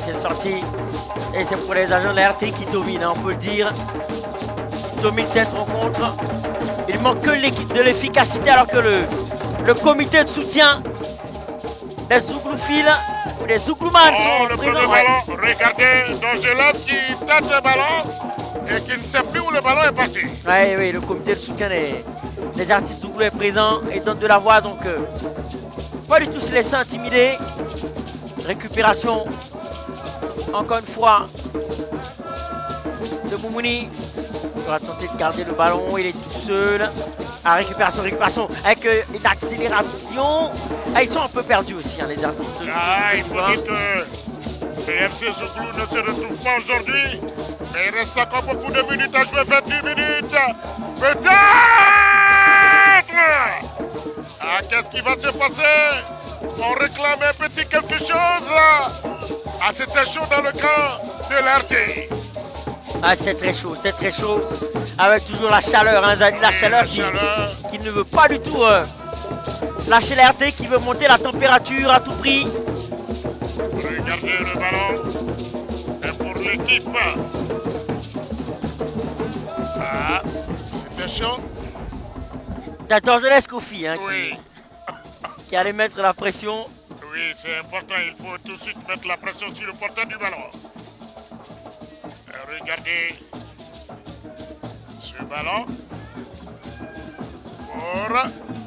C'est sorti. Et c'est pour les agents de la RT qui dominent, hein, on peut le dire. Ils dominent cette rencontre. Il manque que de l'efficacité alors que le comité de soutien des Zouglouphiles ou des Zougloumans sont le présents. premier ballon, regardez Dangelas qui tâte le ballon et qui ne sait plus où le ballon est parti. Oui, le comité de soutien des artistes Zouglou est présent et donne de la voix, donc pas du tout se laisser intimider. Récupération, encore une fois, de Moumouni. Il va tenter de garder le ballon, il est tout seul. Ah, récupération, avec une accélération. Ah, ils sont un peu perdus aussi, hein, les artistes. Ah, il faut dire que le FC Zouglou ne se retrouve pas aujourd'hui. Mais il reste encore beaucoup de minutes à jouer, 28 minutes. Peut-être. Ah, qu'est-ce qui va se passer? On réclame un petit quelque chose là. Ah, c'était chaud dans le camp de l'RT. Ah, c'est très chaud. Avec toujours la chaleur, hein, Zali, la chaleur qui ne veut pas du tout lâcher la RT, qui veut monter la température à tout prix. Regardez le ballon. Et pour l'équipe. Ah, c'était chaud. T'as Angeles Kofi, hein, Oui. qui allait mettre la pression. Oui, c'est important. Il faut tout de suite mettre la pression sur le porteur du ballon. Regardez ce ballon.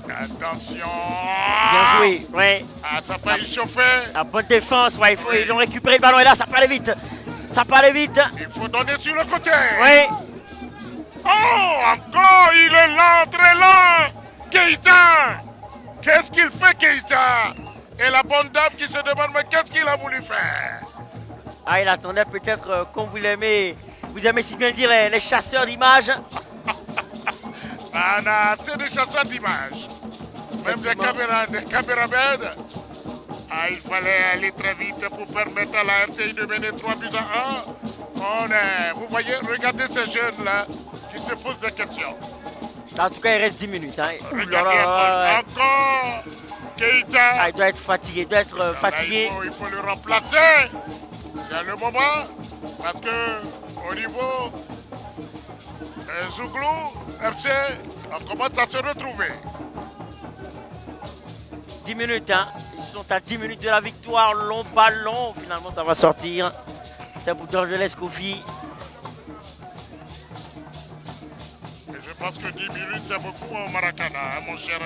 Attention. Bien joué, ouais. Ah, ça peut échauffer. La bonne défense, ouais, ils ont récupéré le ballon et là, ça peut aller vite. Il faut donner sur le côté. Oui. Oh, encore, il est lent, très lent. Keïta. Qu'est-ce qu'il fait, Keïta? Et la bonne dame qui se demande, mais qu'est-ce qu'il a voulu faire? Ah, il attendait peut-être, comme vous aimez si bien dire, les chasseurs d'images. On a assez de chasseurs d'images. Même des caméramans. Ah, il fallait aller très vite pour permettre à la RTI de mener 3-1. Vous voyez, regardez ces jeunes-là qui se posent des questions. En tout cas, il reste 10 minutes. Hein. Regardez encore Keïta. Ah, il doit être fatigué, Il faut le remplacer. C'est le moment. Parce que au niveau Zouglou, FC, on commence à se retrouver. 10 minutes, hein. Ils sont à 10 minutes de la victoire. Long ballon. Finalement, ça va sortir. C'est pour Angeles Kofi. pense que 10 minutes, c'est beaucoup au Maracana, hein, mon cher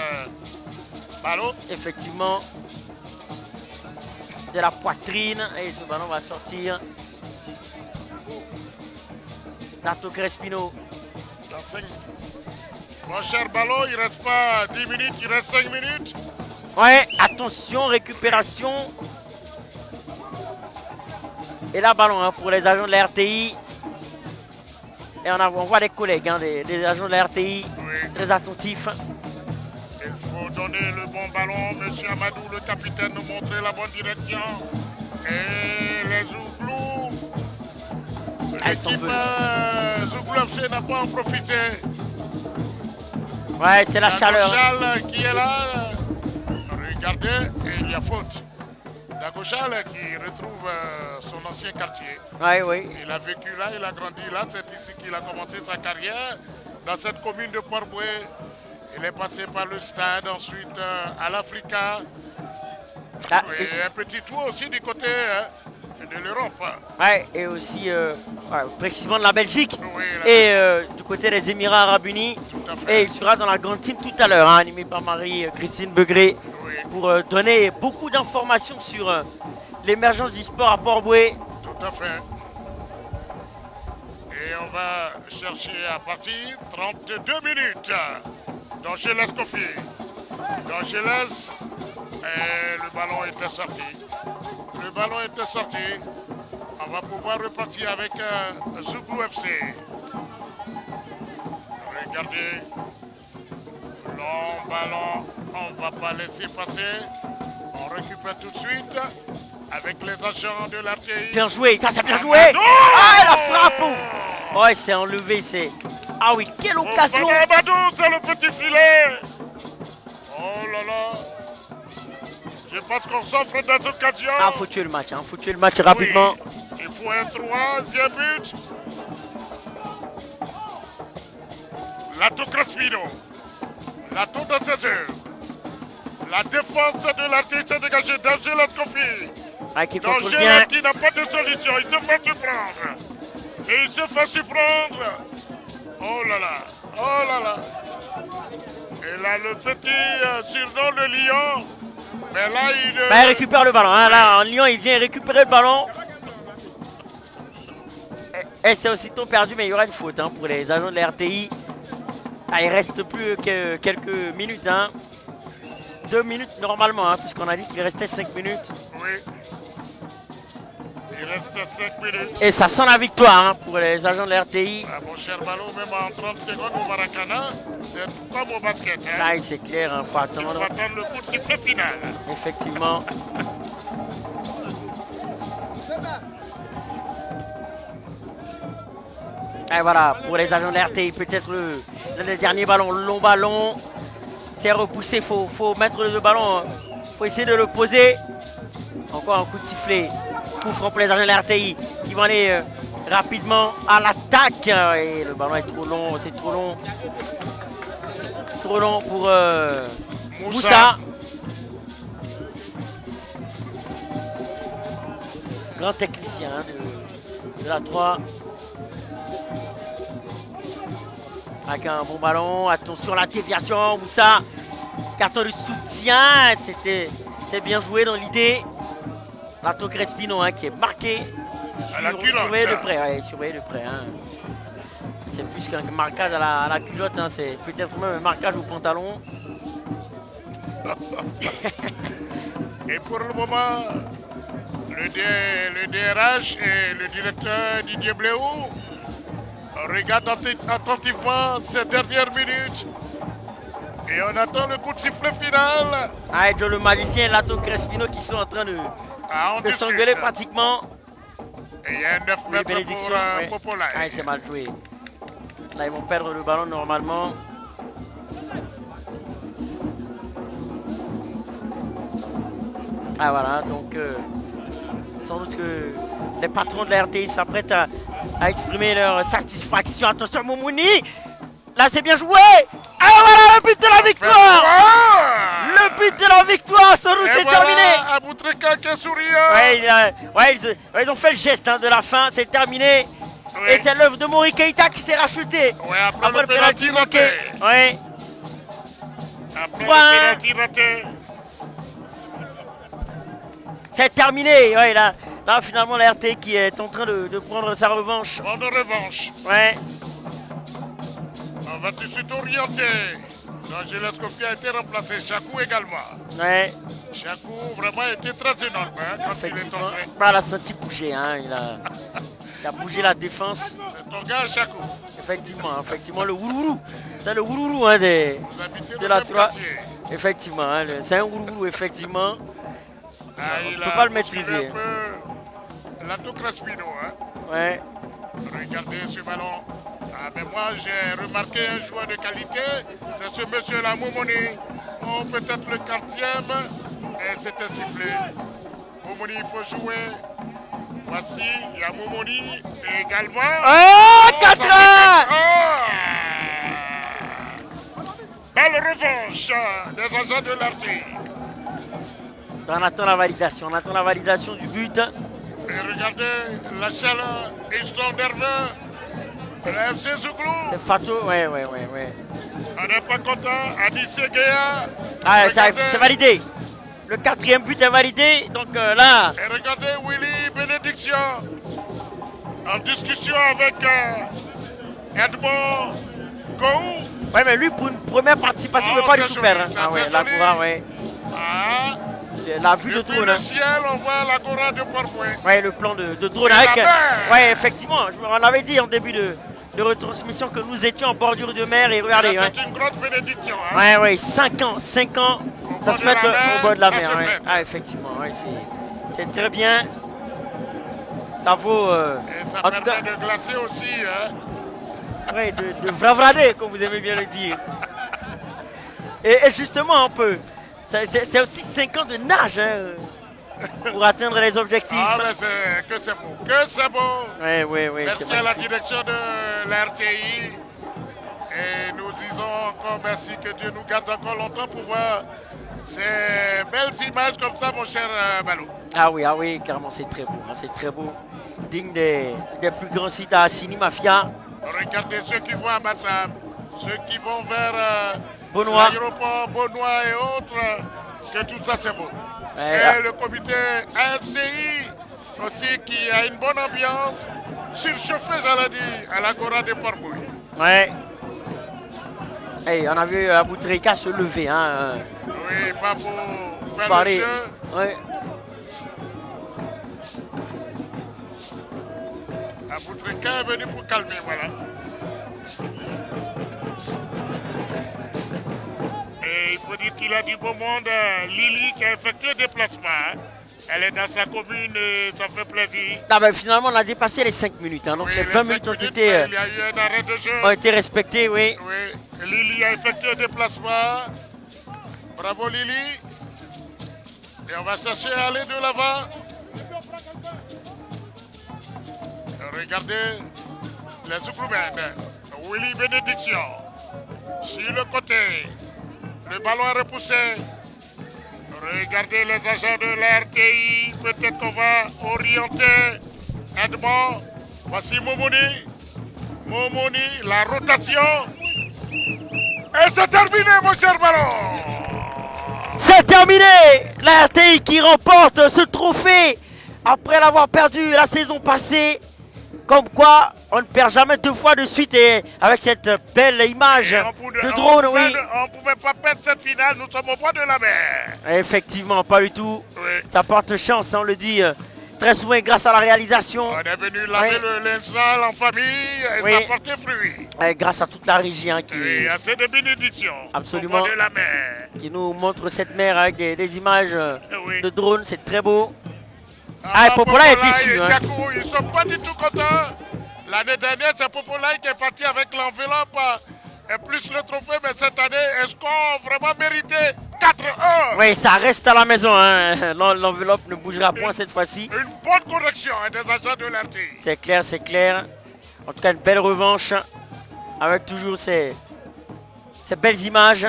Ballot. Effectivement. De la poitrine. Et ce ballon va sortir. Dato Crespino. Mon cher Ballot, il ne reste pas 10 minutes, il reste 5 minutes. Ouais, attention, récupération. Et là, ballon hein, pour les agents de la RTI. Et on voit des collègues, hein, des agents de la RTI, très attentifs. Il faut donner le bon ballon, monsieur Amadou, le capitaine, nous montrer la bonne direction. Et les Zouglous, l'équipe Zouglou FC n'a pas en profité. Ouais, c'est la chaleur. Dagochal qui est là, regardez, et il y a faute. Dagochal qui retrouve son ancien quartier. Ouais, oui. Il a vécu là, il a grandi là, c'est ici qu'il a commencé sa carrière, dans cette commune de Port-Boué. Il est passé par le stade, ensuite à l'Africa. Et un petit tour aussi du côté de l'Europe. Ouais, et aussi précisément de la Belgique. Oui, et du côté des Émirats Arabes Unis. Et il sera dans la grande team tout à l'heure, hein, animé par Marie-Christine Begré, pour donner beaucoup d'informations sur l'émergence du sport à Port-Boué. Tout à fait. Et on va chercher à partir 32 minutes. D'Angeles Kofi. D'Angeles, et le ballon était sorti. Le ballon était sorti. On va pouvoir repartir avec Zouglou FC. Regardez. Long ballon, on ne va pas laisser passer. On récupère tout de suite avec les agents de l'RTI. Bien joué, ça c'est bien joué. Ah, la frappe. Ouais, c'est enlevé, c'est... Ah oui, quelle occasion. Amadou, c'est le petit filet. Oh là là. Je pense qu'on s'offre des occasions. Ah, faut tuer le match, hein. Faut tuer le match rapidement. Oui. Il faut un troisième but. Lato Crespino. Lato de 16 heures. La défense de l'artiste s'est dégagée d'Angeles Kofi. D'Angeles qui n'a pas de solution. Il se fait surprendre. Et il se fait surprendre. Oh là là. Oh là là. Et là, le petit surnom de Lyon. Mais là, il récupère le ballon. Hein. Là, en Lyon, il vient récupérer le ballon. Et c'est aussitôt perdu, mais il y aura une faute hein, pour les agents de la RTI. Ah, il reste plus que quelques minutes. Hein. 2 minutes normalement, hein, puisqu'on a dit qu'il restait 5 minutes. Oui. Il reste 5 minutes. Et ça sent la victoire hein, pour les agents de la RTI. Ah, mon cher Ballot, même en 30 secondes au Maracana, c'est comme au basket. Hein. Ah, c'est clair, il faut attendre. Il faut attendre le coup de sifflet final. Effectivement. Et voilà, pour les agents de la RTI, peut-être le dernier ballon, le long ballon. C'est repoussé, il faut mettre le ballon, il faut essayer de le poser. Encore un coup de sifflet. Coup franc pour les agents de la RTI qui vont aller rapidement à l'attaque. Et le ballon est trop long, c'est trop long. Trop long pour Moussa. Grand technicien hein, de la 3. Avec un bon ballon, attention à la déviation, Moussa. Carton de soutien, c'était bien joué dans l'idée. Lato Crespino hein, qui est marqué. Surveillé de près, ouais, surveillé de près. Hein. C'est plus qu'un marquage à la culotte, hein, c'est peut-être même un marquage au pantalon. Et pour le moment, le DRH et le directeur Didier Bléou regardent attentivement ces dernières minutes. Et on attend le coup de sifflet final. Ah, et Joe le magicien et Lato Crespino qui sont en train de s'engueuler pratiquement. Et il y a un 9 mètres pour Popola. Ah, c'est mal joué. Là, ils vont perdre le ballon normalement. Ah, voilà. Donc, sans doute que les patrons de la RTI s'apprêtent à exprimer leur satisfaction. Attention, Moumouni. Là, c'est bien joué. Ah, voilà le but de la victoire. Le but de la victoire, sans doute, c'est terminé. Aboutrika qui est souriant. Ouais, ils ont fait le geste hein, de la fin, c'est terminé. Oui. Et c'est l'œuvre de Mori Keita qui s'est rachetée. Oui, après le pénalty raté. Oui. Après le pénalty raté. C'est terminé. Ouais, là, finalement, la RT qui est en train de prendre sa revanche. Prendre revanche. Ouais. On va tout de suite orienter. D'Angeles Kofi a été remplacé. Chakou également. Ouais. Chakou vraiment été très énorme quand il est entré. On l'a senti bouger. Hein. Il a bougé la défense. C'est ton gars, Chakou. Effectivement, le wourourou. C'est le wourourou hein, de la 3. Effectivement, hein, c'est un wourourou, effectivement. On ne peut pas le maîtriser. Un peu Lato Crespino. Hein. Ouais. Regardez ce ballon. Ah, mais moi, j'ai remarqué un joueur de qualité. C'est ce monsieur-là, Momoni. Oh, peut-être le 4e. Et c'était sifflé. Momoni, il faut jouer. Voici, il y a Momoni également. Oh, 4-1 Belle revanche des agents de l'Arty. On attend la validation du but. Et regardez la chaleur, ils sont nerveux. Le FC Zouglou. C'est Fato, ouais. On n'est pas content, Adissé Guéa. Ah, c'est validé. Le 4e but est validé, donc là. Et regardez Willy Bénédiction en discussion avec Edmond Gou. Ouais, mais lui, pour une première participation, il ne veut pas du tout perdre. Ah ouais, l'Agora, ouais. Ah. La vue de drone. Le ciel, on voit l'Agora de Port-Bouin. Ouais, le plan de drone avec. Ouais, effectivement, on avait dit en début de retransmission que nous étions en bordure de mer et regardez. C'est une grosse bénédiction. Hein. Ouais, 5 ans, ça se fait au bord de la mer. Ouais. Ah, effectivement, ouais, c'est très bien. Ça vaut. Et ça permet de glacer aussi. Hein. Ouais, de vravrader, comme vous aimez bien le dire. Et justement, un peu. C'est aussi 5 ans de nage pour atteindre les objectifs. Ah, mais c'est beau. Que c'est beau. Oui. Merci à la direction de la RTI. Et nous disons encore merci, que Dieu nous garde encore longtemps pour voir ces belles images comme ça, mon cher Balou. Ah oui, clairement, c'est très beau. C'est très beau. Digne des plus grands sites à Sini Mafia. Regardez ceux qui vont à Massam, ceux qui vont vers l'aéroport Benoît et autres, que tout ça c'est beau. Et le comité NCI aussi qui a une bonne ambiance, surchauffé, j'allais dire, à l'Agora de Port-Bouin. Ouais. Hey, on a vu Aboutrika se lever. Hein. Oui, pas pour faire le jeu. Ouais. Aboutrika est venu pour calmer, voilà. Et il faut dire qu'il a du beau monde. Lily qui a effectué des déplacements. Elle est dans sa commune et ça fait plaisir. Ah ben, finalement, on a dépassé les 5 minutes. Hein, donc les 20 minutes ont été, il y a eu un arrêt de jeu. Ont été respectées, oui. Oui, Lily a effectué des déplacements. Bravo Lily. Et on va chercher à aller de l'avant. Regardez les Zoukloumen. Willy Bénédiction. Sur le côté. Le ballon est repoussé. Regardez les agents de la RTI. Peut-être qu'on va orienter Edmond. Voici Momoni. Momoni, la rotation. Et c'est terminé, mon cher ballon. C'est terminé. La RTI qui remporte ce trophée après l'avoir perdu la saison passée. Comme quoi, on ne perd jamais 2 fois de suite et avec cette belle image de drone, oui. On ne pouvait pas perdre cette finale, nous sommes au bord de la mer. Effectivement, pas du tout. Oui. Ça porte chance, on le dit très souvent grâce à la réalisation. On est venu laver le linge sale en famille et ça a porté fruit. Et grâce à toute la régie qui... Oui, assez de bénédictions. Absolument. Au bord de la mer. Qui nous montre cette mer avec des images de drone, c'est très beau. Popola est déçu. Ils ne sont pas du tout contents. L'année dernière, c'est Popola qui est parti avec l'enveloppe et plus le trophée. Mais cette année, est-ce qu'on a vraiment mérité 4-1? Oui, ça reste à la maison. Hein. L'enveloppe ne bougera point cette fois-ci. Une bonne correction des agents de l'RTI. C'est clair, c'est clair. En tout cas, une belle revanche avec toujours ces belles images.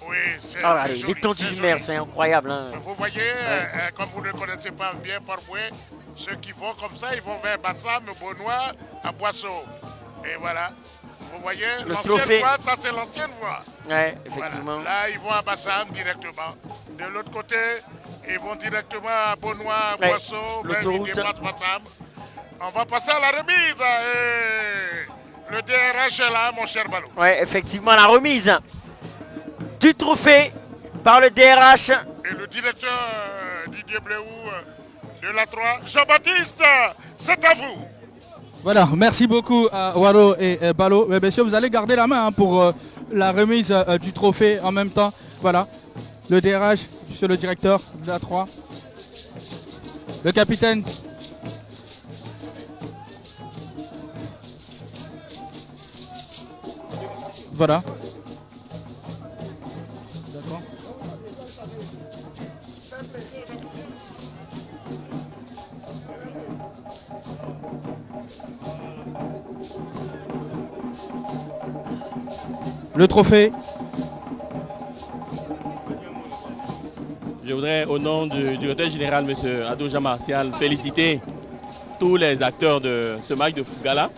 Oui, c'est l'étendue du mer, c'est incroyable. Hein. Vous voyez, comme vous ne connaissez pas bien Port-Bouin, Ceux qui vont comme ça, ils vont vers Bassam, Beaunois, à Boisseau. Et voilà. Vous voyez, l'ancienne voie, ça c'est l'ancienne voie. Ouais, effectivement. Voilà. Là, ils vont à Bassam directement. De l'autre côté, ils vont directement à Beaunois, à Boisseau, Bassam. On va passer à la remise. Et le DRH est là, mon cher Ballot. Ouais, effectivement, la remise du trophée par le DRH. Et le directeur Didier Bléou de la 3, Jean-Baptiste, c'est à vous. Voilà, merci beaucoup à Walo et Balo. Mais bien sûr, vous allez garder la main pour la remise du trophée en même temps. Voilà, le DRH, monsieur le directeur de la 3, le capitaine. Voilà. D'accord. Le trophée. Je voudrais, au nom du directeur général, M. Adouja Martial, féliciter tous les acteurs de ce match de gala,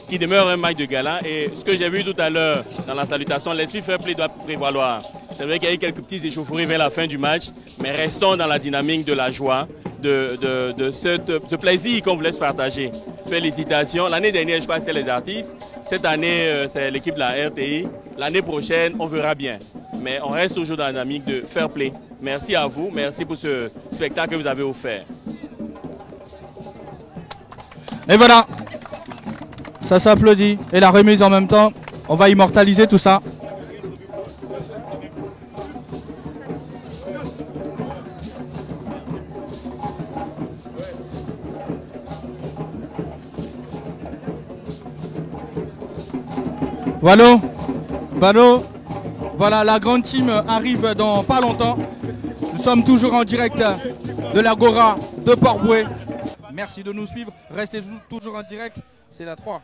qui demeure un match de gala. Et ce que j'ai vu tout à l'heure dans la salutation, l'esprit fair play doit prévaloir. C'est vrai qu'il y a eu quelques petits échauffourées vers la fin du match, mais restons dans la dynamique de la joie, de ce plaisir qu'on voulait se partager. Félicitations. L'année dernière, je crois que c'est les artistes. Cette année, c'est l'équipe de la RTI. L'année prochaine, on verra bien. Mais on reste toujours dans la dynamique de fair play. Merci à vous. Merci pour ce spectacle que vous avez offert. Et voilà. Ça s'applaudit. Et la remise en même temps. On va immortaliser tout ça. Voilà, voilà, la grande team arrive dans pas longtemps. Nous sommes toujours en direct de l'Agora de Port-Bouët. Merci de nous suivre. Restez toujours en direct. C'est la 3.